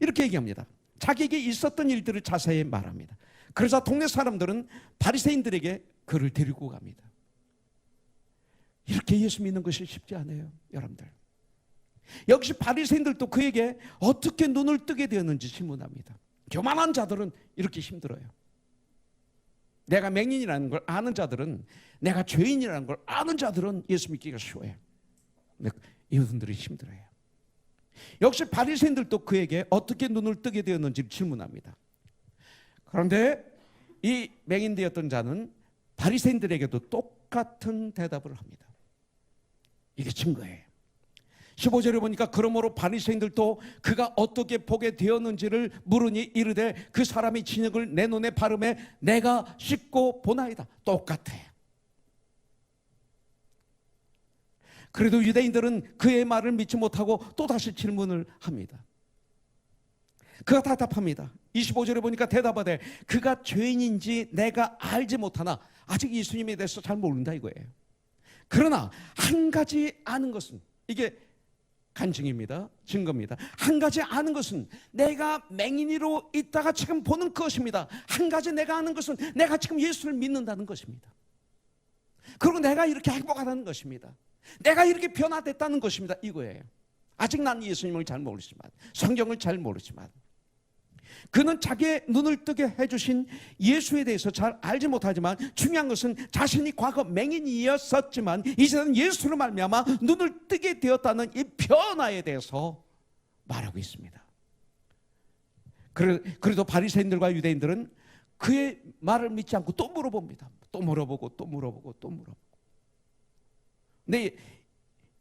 이렇게 얘기합니다. 자기에게 있었던 일들을 자세히 말합니다. 그러자 동네 사람들은 바리새인들에게 그를 데리고 갑니다. 이렇게 예수 믿는 것이 쉽지 않아요, 여러분들. 역시 바리새인들도 그에게 어떻게 눈을 뜨게 되었는지 질문합니다. 교만한 자들은 이렇게 힘들어요. 내가 맹인이라는 걸 아는 자들은, 내가 죄인이라는 걸 아는 자들은 예수 믿기가 쉬워요. 근데 이분들이 힘들어요. 역시 바리새인들도 그에게 어떻게 눈을 뜨게 되었는지 질문합니다. 그런데 이 맹인 되었던 자는 바리새인들에게도 똑같은 대답을 합니다. 이게 증거예요. 15절에 보니까 그러므로 바리새인들도 그가 어떻게 보게 되었는지를 물으니 이르되 그 사람이 진흙을 내 눈에 바르매 내가 씻고 보나이다. 똑같아요. 그래도 유대인들은 그의 말을 믿지 못하고 또다시 질문을 합니다. 그가 답답합니다. 25절에 보니까 대답하되 그가 죄인인지 내가 알지 못하나, 아직 예수님에 대해서 잘 모른다 이거예요. 그러나 한 가지 아는 것은, 이게 간증입니다. 증거입니다. 한 가지 아는 것은 내가 맹인이로 있다가 지금 보는 것입니다. 한 가지 내가 아는 것은 내가 지금 예수를 믿는다는 것입니다. 그리고 내가 이렇게 행복하다는 것입니다. 내가 이렇게 변화됐다는 것입니다. 이거예요. 아직 난 예수님을 잘 모르지만, 성경을 잘 모르지만, 그는 자기의 눈을 뜨게 해주신 예수에 대해서 잘 알지 못하지만, 중요한 것은 자신이 과거 맹인이었었지만 이제는 예수로 말미암아 눈을 뜨게 되었다는 이 변화에 대해서 말하고 있습니다. 그래도 바리새인들과 유대인들은 그의 말을 믿지 않고 또 물어봅니다. 또 물어보고 또 물어보고 또 물어보고. 근데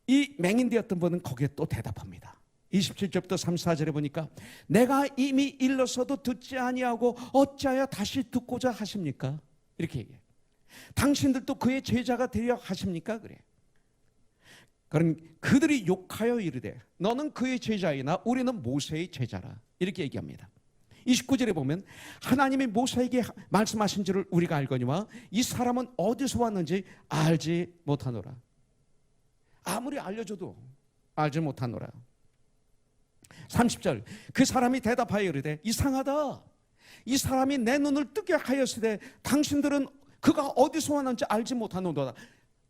이 맹인되었던 분은 거기에 또 대답합니다. 27절부터 34절에 보니까 내가 이미 일러서도 듣지 아니하고 어찌하여 다시 듣고자 하십니까? 이렇게 얘기해요. 당신들도 그의 제자가 되려 하십니까? 그래. 그럼 그들이 욕하여 이르되 너는 그의 제자이나 우리는 모세의 제자라, 이렇게 얘기합니다. 29절에 보면 하나님이 모세에게 말씀하신 줄을 우리가 알거니와 이 사람은 어디서 왔는지 알지 못하노라. 아무리 알려줘도 알지 못하노라. 30절, 그 사람이 대답하여 이르되 이상하다. 이 사람이 내 눈을 뜨게 하였으되 당신들은 그가 어디서 왔는지 알지 못하노라.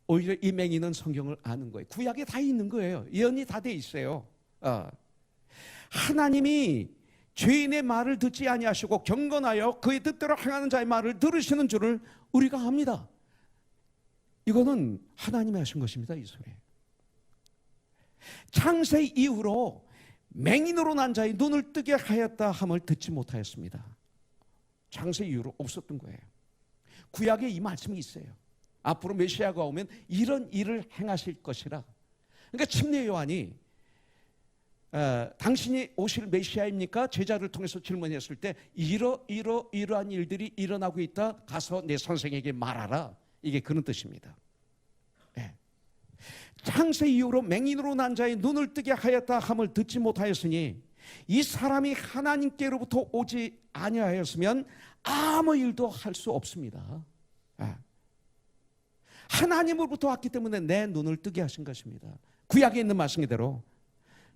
오히려 이 맹인은 성경을 아는 거예요. 구약에 다 있는 거예요. 예언이 다 돼 있어요. 하나님이 죄인의 말을 듣지 아니하시고 경건하여 그의 뜻대로 행하는 자의 말을 들으시는 줄을 우리가 압니다. 이거는 하나님이 하신 것입니다. 이 소리. 창세 이후로 맹인으로 난 자의 눈을 뜨게 하였다 함을 듣지 못하였습니다. 창세 이후로 없었던 거예요. 구약에 이 말씀이 있어요. 앞으로 메시아가 오면 이런 일을 행하실 것이라. 그러니까 침례 요한이 당신이 오실 메시아입니까? 제자를 통해서 질문했을 때 이러한 일들이 일어나고 있다. 가서 내 선생에게 말하라. 이게 그런 뜻입니다. 네. 창세 이후로 맹인으로 난 자의 눈을 뜨게 하였다 함을 듣지 못하였으니 이 사람이 하나님께로부터 오지 아니하였으면 아무 일도 할 수 없습니다. 하나님으로부터 왔기 때문에 내 눈을 뜨게 하신 것입니다. 구약에 있는 말씀 그대로.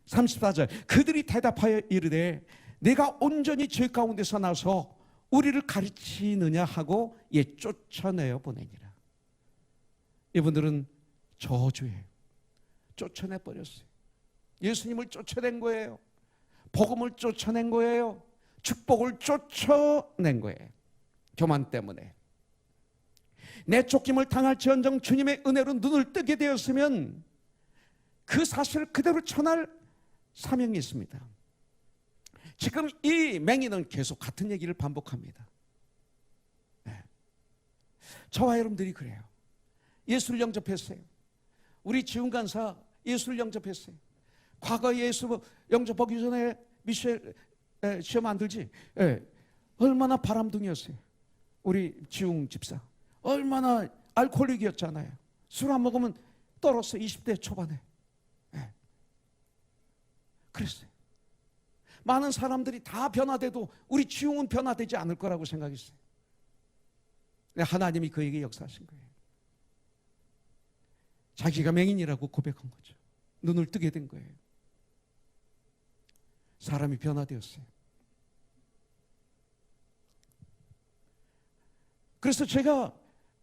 34절, 그들이 대답하여 이르되 내가 온전히 죄 가운데서 나서 우리를 가르치느냐 하고 쫓아내어 보내니라. 이분들은 저주예요. 쫓아내버렸어요. 예수님을 쫓아낸 거예요. 복음을 쫓아낸 거예요. 축복을 쫓아낸 거예요. 교만 때문에. 내 쫓김을 당할지언정 주님의 은혜로 눈을 뜨게 되었으면 그 사실을 그대로 전할 사명이 있습니다. 지금 이 맹인은 계속 같은 얘기를 반복합니다. 네. 저와 여러분들이 그래요. 예수를 영접했어요. 우리 지훈 간사 예수를 영접했어요. 과거 예수 영접하기 전에 미셸 시험 안 들지? 얼마나 바람둥이였어요. 우리 지웅 집사 얼마나 알코올릭이었잖아요. 술 안 먹으면 떨었어요. 20대 초반에. 그랬어요. 많은 사람들이 다 변화돼도 우리 지웅은 변화되지 않을 거라고 생각했어요. 하나님이 그에게 역사하신 거예요. 자기가 맹인이라고 고백한 거죠. 눈을 뜨게 된 거예요. 사람이 변화되었어요. 그래서 제가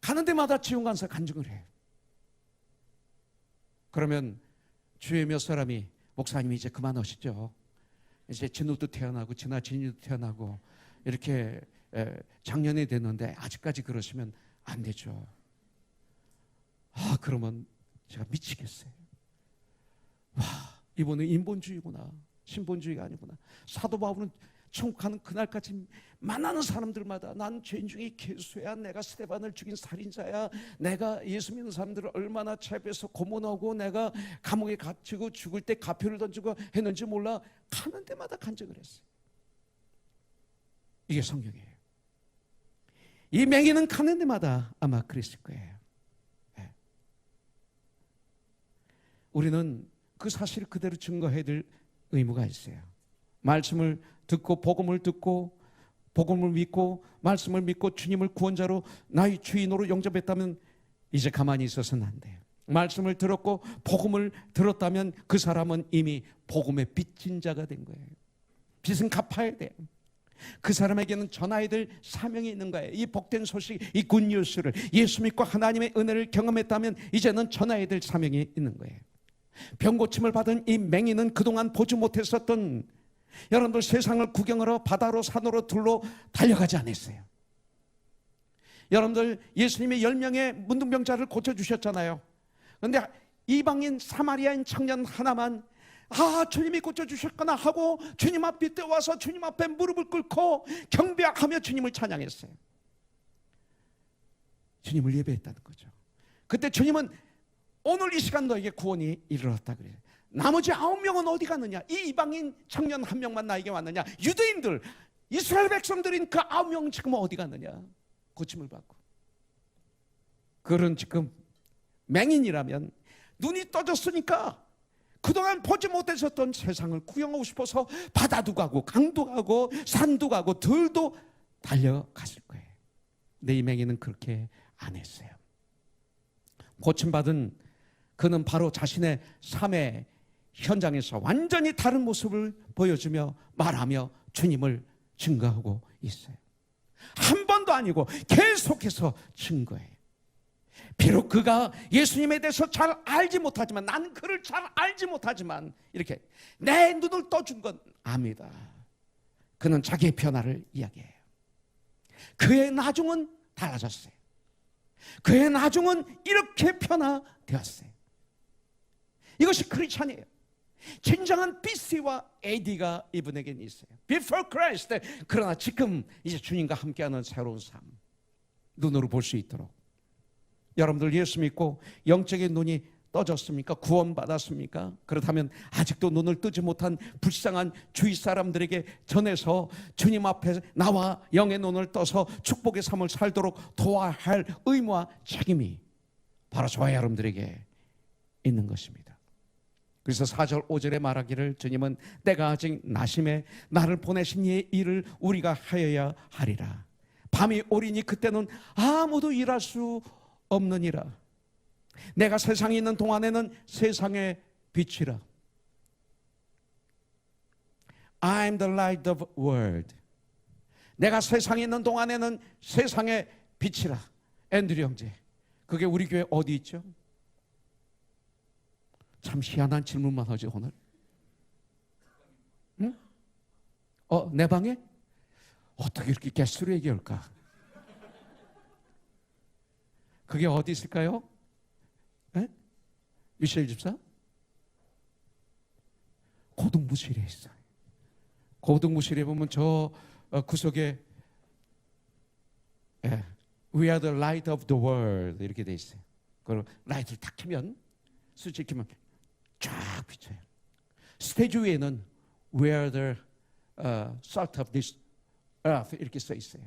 가는 데마다 지원 간사 간증을 해요. 그러면 주위에 몇 사람이 목사님 이제 그만하시죠. 이제 진우도 태어나고 진이도 태어나고 이렇게 작년에 됐는데 아직까지 그러시면 안 되죠. 그러면 제가 미치겠어요. 와, 이분은 인본주의구나. 신본주의가 아니구나. 사도 바울은 천국 가는 그날까지 만나는 사람들마다 난 죄인 중에 괴수야, 내가 스데반을 죽인 살인자야, 내가 예수 믿는 사람들을 얼마나 차별해서 고문하고 내가 감옥에 갇히고 죽을 때 가표를 던지고 했는지 몰라. 가는 데마다 간증을 했어요. 이게 성경이에요. 이 맹인은 가는 데마다 아마 그랬을 거예요. 네. 우리는 그 사실을 그대로 증거해야 될 의무가 있어요. 말씀을 듣고 복음을 듣고 복음을 믿고 말씀을 믿고 주님을 구원자로 나의 주인으로 영접했다면 이제 가만히 있어서는 안 돼요. 말씀을 들었고 복음을 들었다면 그 사람은 이미 복음의 빚진 자가 된 거예요. 빚은 갚아야 돼요. 그 사람에게는 전해야 될 사명이 있는 거예요. 이 복된 소식, 이 굿뉴스를 예수 믿고 하나님의 은혜를 경험했다면 이제는 전해야 될 사명이 있는 거예요. 병고침을 받은 이 맹인은 그동안 보지 못했었던, 여러분들 세상을 구경하러 바다로 산으로 들로 달려가지 않았어요. 여러분들 예수님이 10명의 문둥병자를 고쳐주셨잖아요. 그런데 이방인 사마리아인 청년 하나만 주님이 고쳐주셨구나 하고 주님 앞에 뛰어와서 주님 앞에 무릎을 꿇고 경배하며 주님을 찬양했어요. 주님을 예배했다는 거죠. 그때 주님은 오늘 이 시간 너에게 구원이 이르렀다 그래요. 나머지 9명은 어디 갔느냐? 이 이방인 청년 1명만 나에게 왔느냐? 유대인들, 이스라엘 백성들인 그 9명은 지금 어디 갔느냐? 고침을 받고. 그런 지금 맹인이라면 눈이 떠졌으니까 그동안 보지 못했었던 세상을 구경하고 싶어서 바다도 가고 강도 가고 산도 가고 들도 달려갔을 거예요. 근데 이 맹인은 그렇게 안 했어요. 고침받은 그는 바로 자신의 삶의 현장에서 완전히 다른 모습을 보여주며 말하며 주님을 증거하고 있어요. 한 번도 아니고 계속해서 증거해요. 비록 그가 예수님에 대해서 잘 알지 못하지만, 나는 그를 잘 알지 못하지만 이렇게 내 눈을 떠준 건 압니다. 그는 자기의 변화를 이야기해요. 그의 나중은 달라졌어요. 그의 나중은 이렇게 변화되었어요. 이것이 크리스찬이에요. 진정한 BC와 AD가 이분에게는 있어요. Before Christ. 그러나 지금 이제 주님과 함께하는 새로운 삶, 눈으로 볼 수 있도록. 여러분들 예수 믿고 영적인 눈이 떠졌습니까? 구원받았습니까? 그렇다면 아직도 눈을 뜨지 못한 불쌍한 주위 사람들에게 전해서 주님 앞에 나와 영의 눈을 떠서 축복의 삶을 살도록 도와야 할 의무와 책임이 바로 저와 여러분들에게 있는 것입니다. 그래서 4절 5절에 말하기를, 주님은 때가 아직 나심에 나를 보내신 이의 일을 우리가 하여야 하리라. 밤이 오리니 그때는 아무도 일할 수 없느니라. 내가 세상에 있는 동안에는 세상의 빛이라. I'm the light of the world. 내가 세상에 있는 동안에는 세상의 빛이라. 앤드류 형제, 그게 우리 교회 어디 있죠? 참 희한한 질문만 하죠 오늘. 응? 내 방에? 어떻게 이렇게 개수로 얘기할까? 그게 어디 있을까요? 네? 미셸 집사? 고등부실에 있어요. 고등부실에 보면 저 구석에 We are the light of the world 이렇게 돼 있어요. 그리고 라이트를 딱 켜면, 스위치 켜면 쫙 비쳐요. 스테이지 위에는 We are the salt of this earth 이렇게 써 있어요.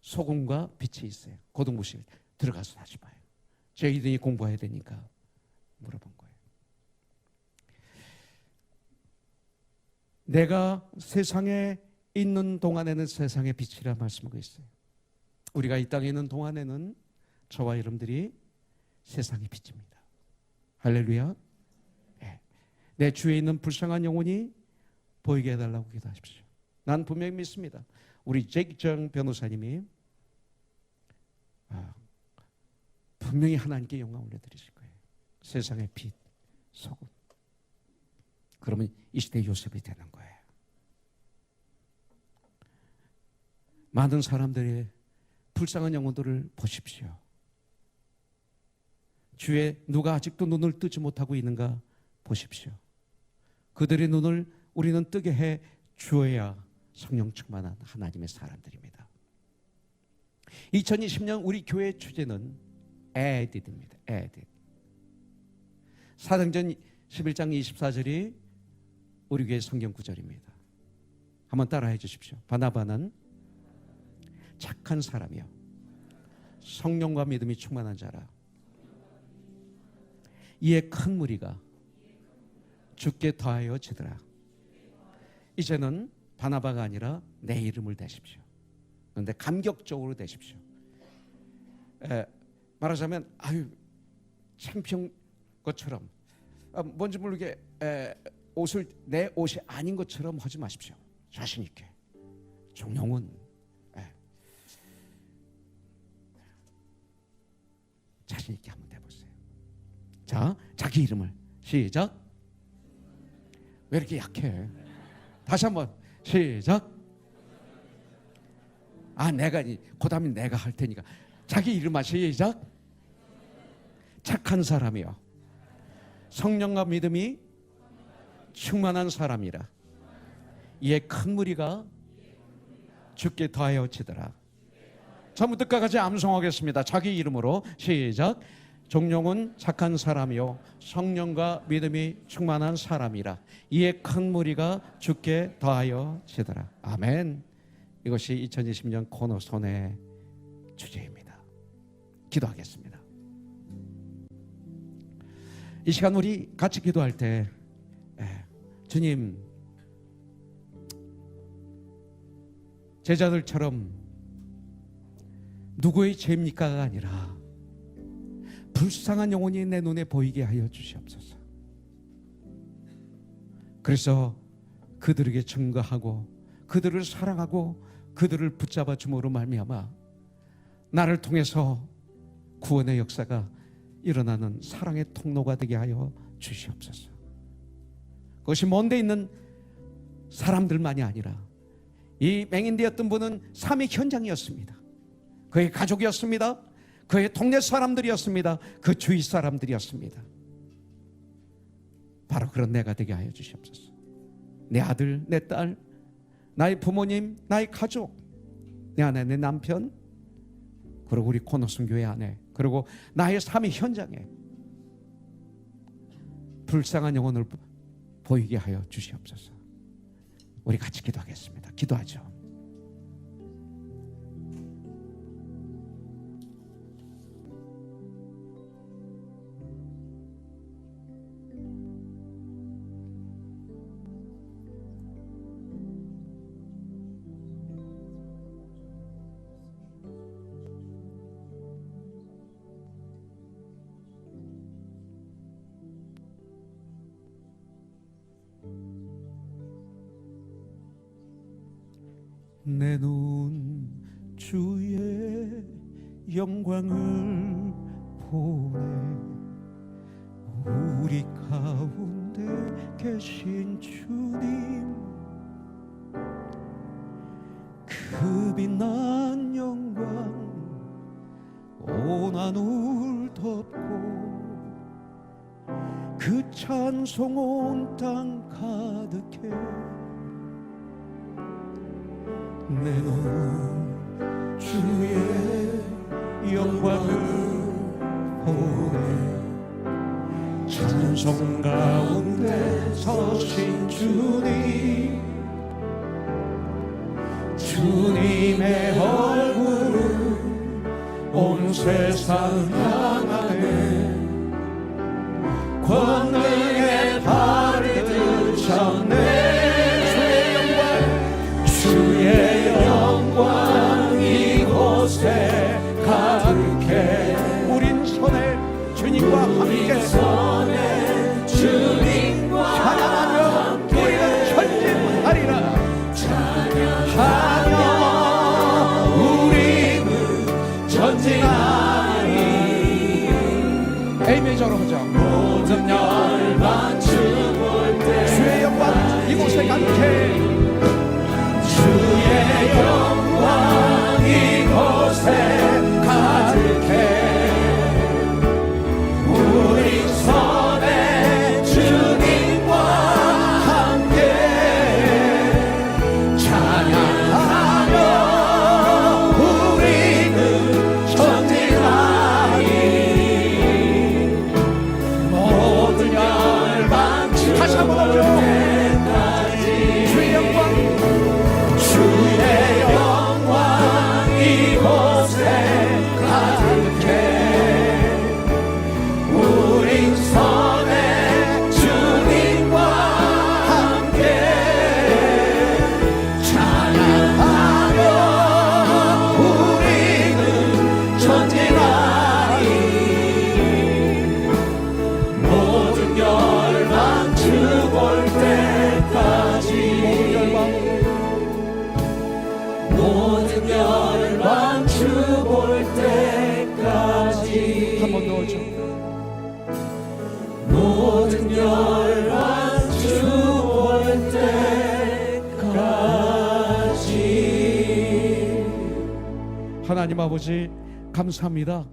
소금과 빛이 있어요. 고등부실 들어가서 다시 봐요. 저희들이 공부해야 되니까 물어본 거예요. 내가 세상에 있는 동안에는 세상의 빛이라 말씀하고 있어요. 우리가 이 땅에 있는 동안에는 저와 여러분들이 세상의 빛입니다. 할렐루야. 내 주위에 있는 불쌍한 영혼이 보이게 해달라고 기도하십시오. 난 분명히 믿습니다. 우리 제이정 변호사님이 분명히 하나님께 영광 올려드리실 거예요. 세상의 빛, 소금. 그러면 이 시대 요셉이 되는 거예요. 많은 사람들의 불쌍한 영혼들을 보십시오. 주에 누가 아직도 눈을 뜨지 못하고 있는가 보십시오. 그들의 눈을 우리는 뜨게 해 주어야 성령 충만한 하나님의 사람들입니다. 2020년 우리 교회의 주제는 added입니다. added. 사도행전 11장 24절이 우리 교회 성경 구절입니다. 한번 따라해 주십시오. 바나바는 착한 사람이요 성령과 믿음이 충만한 자라. 이에 큰 무리가 주께 더하여 지더라. 이제는 바나바가 아니라 내 이름을 대십시오. 그런데 감격적으로 대십시오. 말하자면 창피한 것처럼 뭔지 모르게 옷을 내 옷이 아닌 것처럼 하지 마십시오. 자신 있게. 정령은 자신 있게 한번 해보세요. 자, 자기 이름을 시작. 왜 이렇게 약해? 다시 한번 시작. 내가 그다음에 내가 할 테니까 자기 이름 시작. 착한 사람이요, 성령과 믿음이 충만한 사람이라. 이에 큰 무리가 주께 더하여 치더라. 처음부터 끝까지 암송하겠습니다. 자기 이름으로 시작. 종룡은 착한 사람이요, 성령과 믿음이 충만한 사람이라. 이에 큰 무리가 주께 더하여 치더라. 아멘. 이것이 2020년 코너스톤의 주제입니다. 기도하겠습니다. 이 시간 우리 같이 기도할 때 주님, 제자들처럼 누구의 죄입니까가 아니라 불쌍한 영혼이 내 눈에 보이게 하여 주시옵소서. 그래서 그들에게 증거하고 그들을 사랑하고 그들을 붙잡아 줌으로 말미암아 나를 통해서 구원의 역사가 일어나는 사랑의 통로가 되게 하여 주시옵소서. 그것이 먼데 있는 사람들만이 아니라 이 맹인되었던 분은 삶의 현장이었습니다. 그의 가족이었습니다. 그의 동네 사람들이었습니다. 그 주위 사람들이었습니다. 바로 그런 내가 되게 하여 주시옵소서. 내 아들, 내 딸, 나의 부모님, 나의 가족, 내 아내, 내 남편, 그리고 우리 코너슨 교회 안에, 그리고 나의 삶의 현장에 불쌍한 영혼을 보이게 하여 주시옵소서. 우리 같이 기도하겠습니다. 기도하죠. 내 눈 주의 영광을 보네. 우리 가운데 계신 주님, 그 빛난 영광 온 하늘 덮고 그 찬송 온 땅 가득해. 내 눈 주의 영광을 보네. 찬송 가운데 서신 주님, 주님의 얼굴은 온 세상 향하네. 권능의 발을 드셨네. 주의 영광 이곳에 가득해. 우린 손에 주님과 함께 찬양하며 우리는 전진하리라. 찬양하며 우리는 전진하리. 에이메저로 하자. 모든 열방 춤을 때 주의 영광 이곳에 가득해. 주의 영광 이곳에 가득해. 우리 손에 주님과 함께 찬양하며 우리는 전진하리. 모든 열방 다시 한번 하죠. 주의 영광 모든 열방 주 볼 때까지. 한 번 더 오죠. 모든 열방 주 볼 때까지. 하나님 아버지 감사합니다.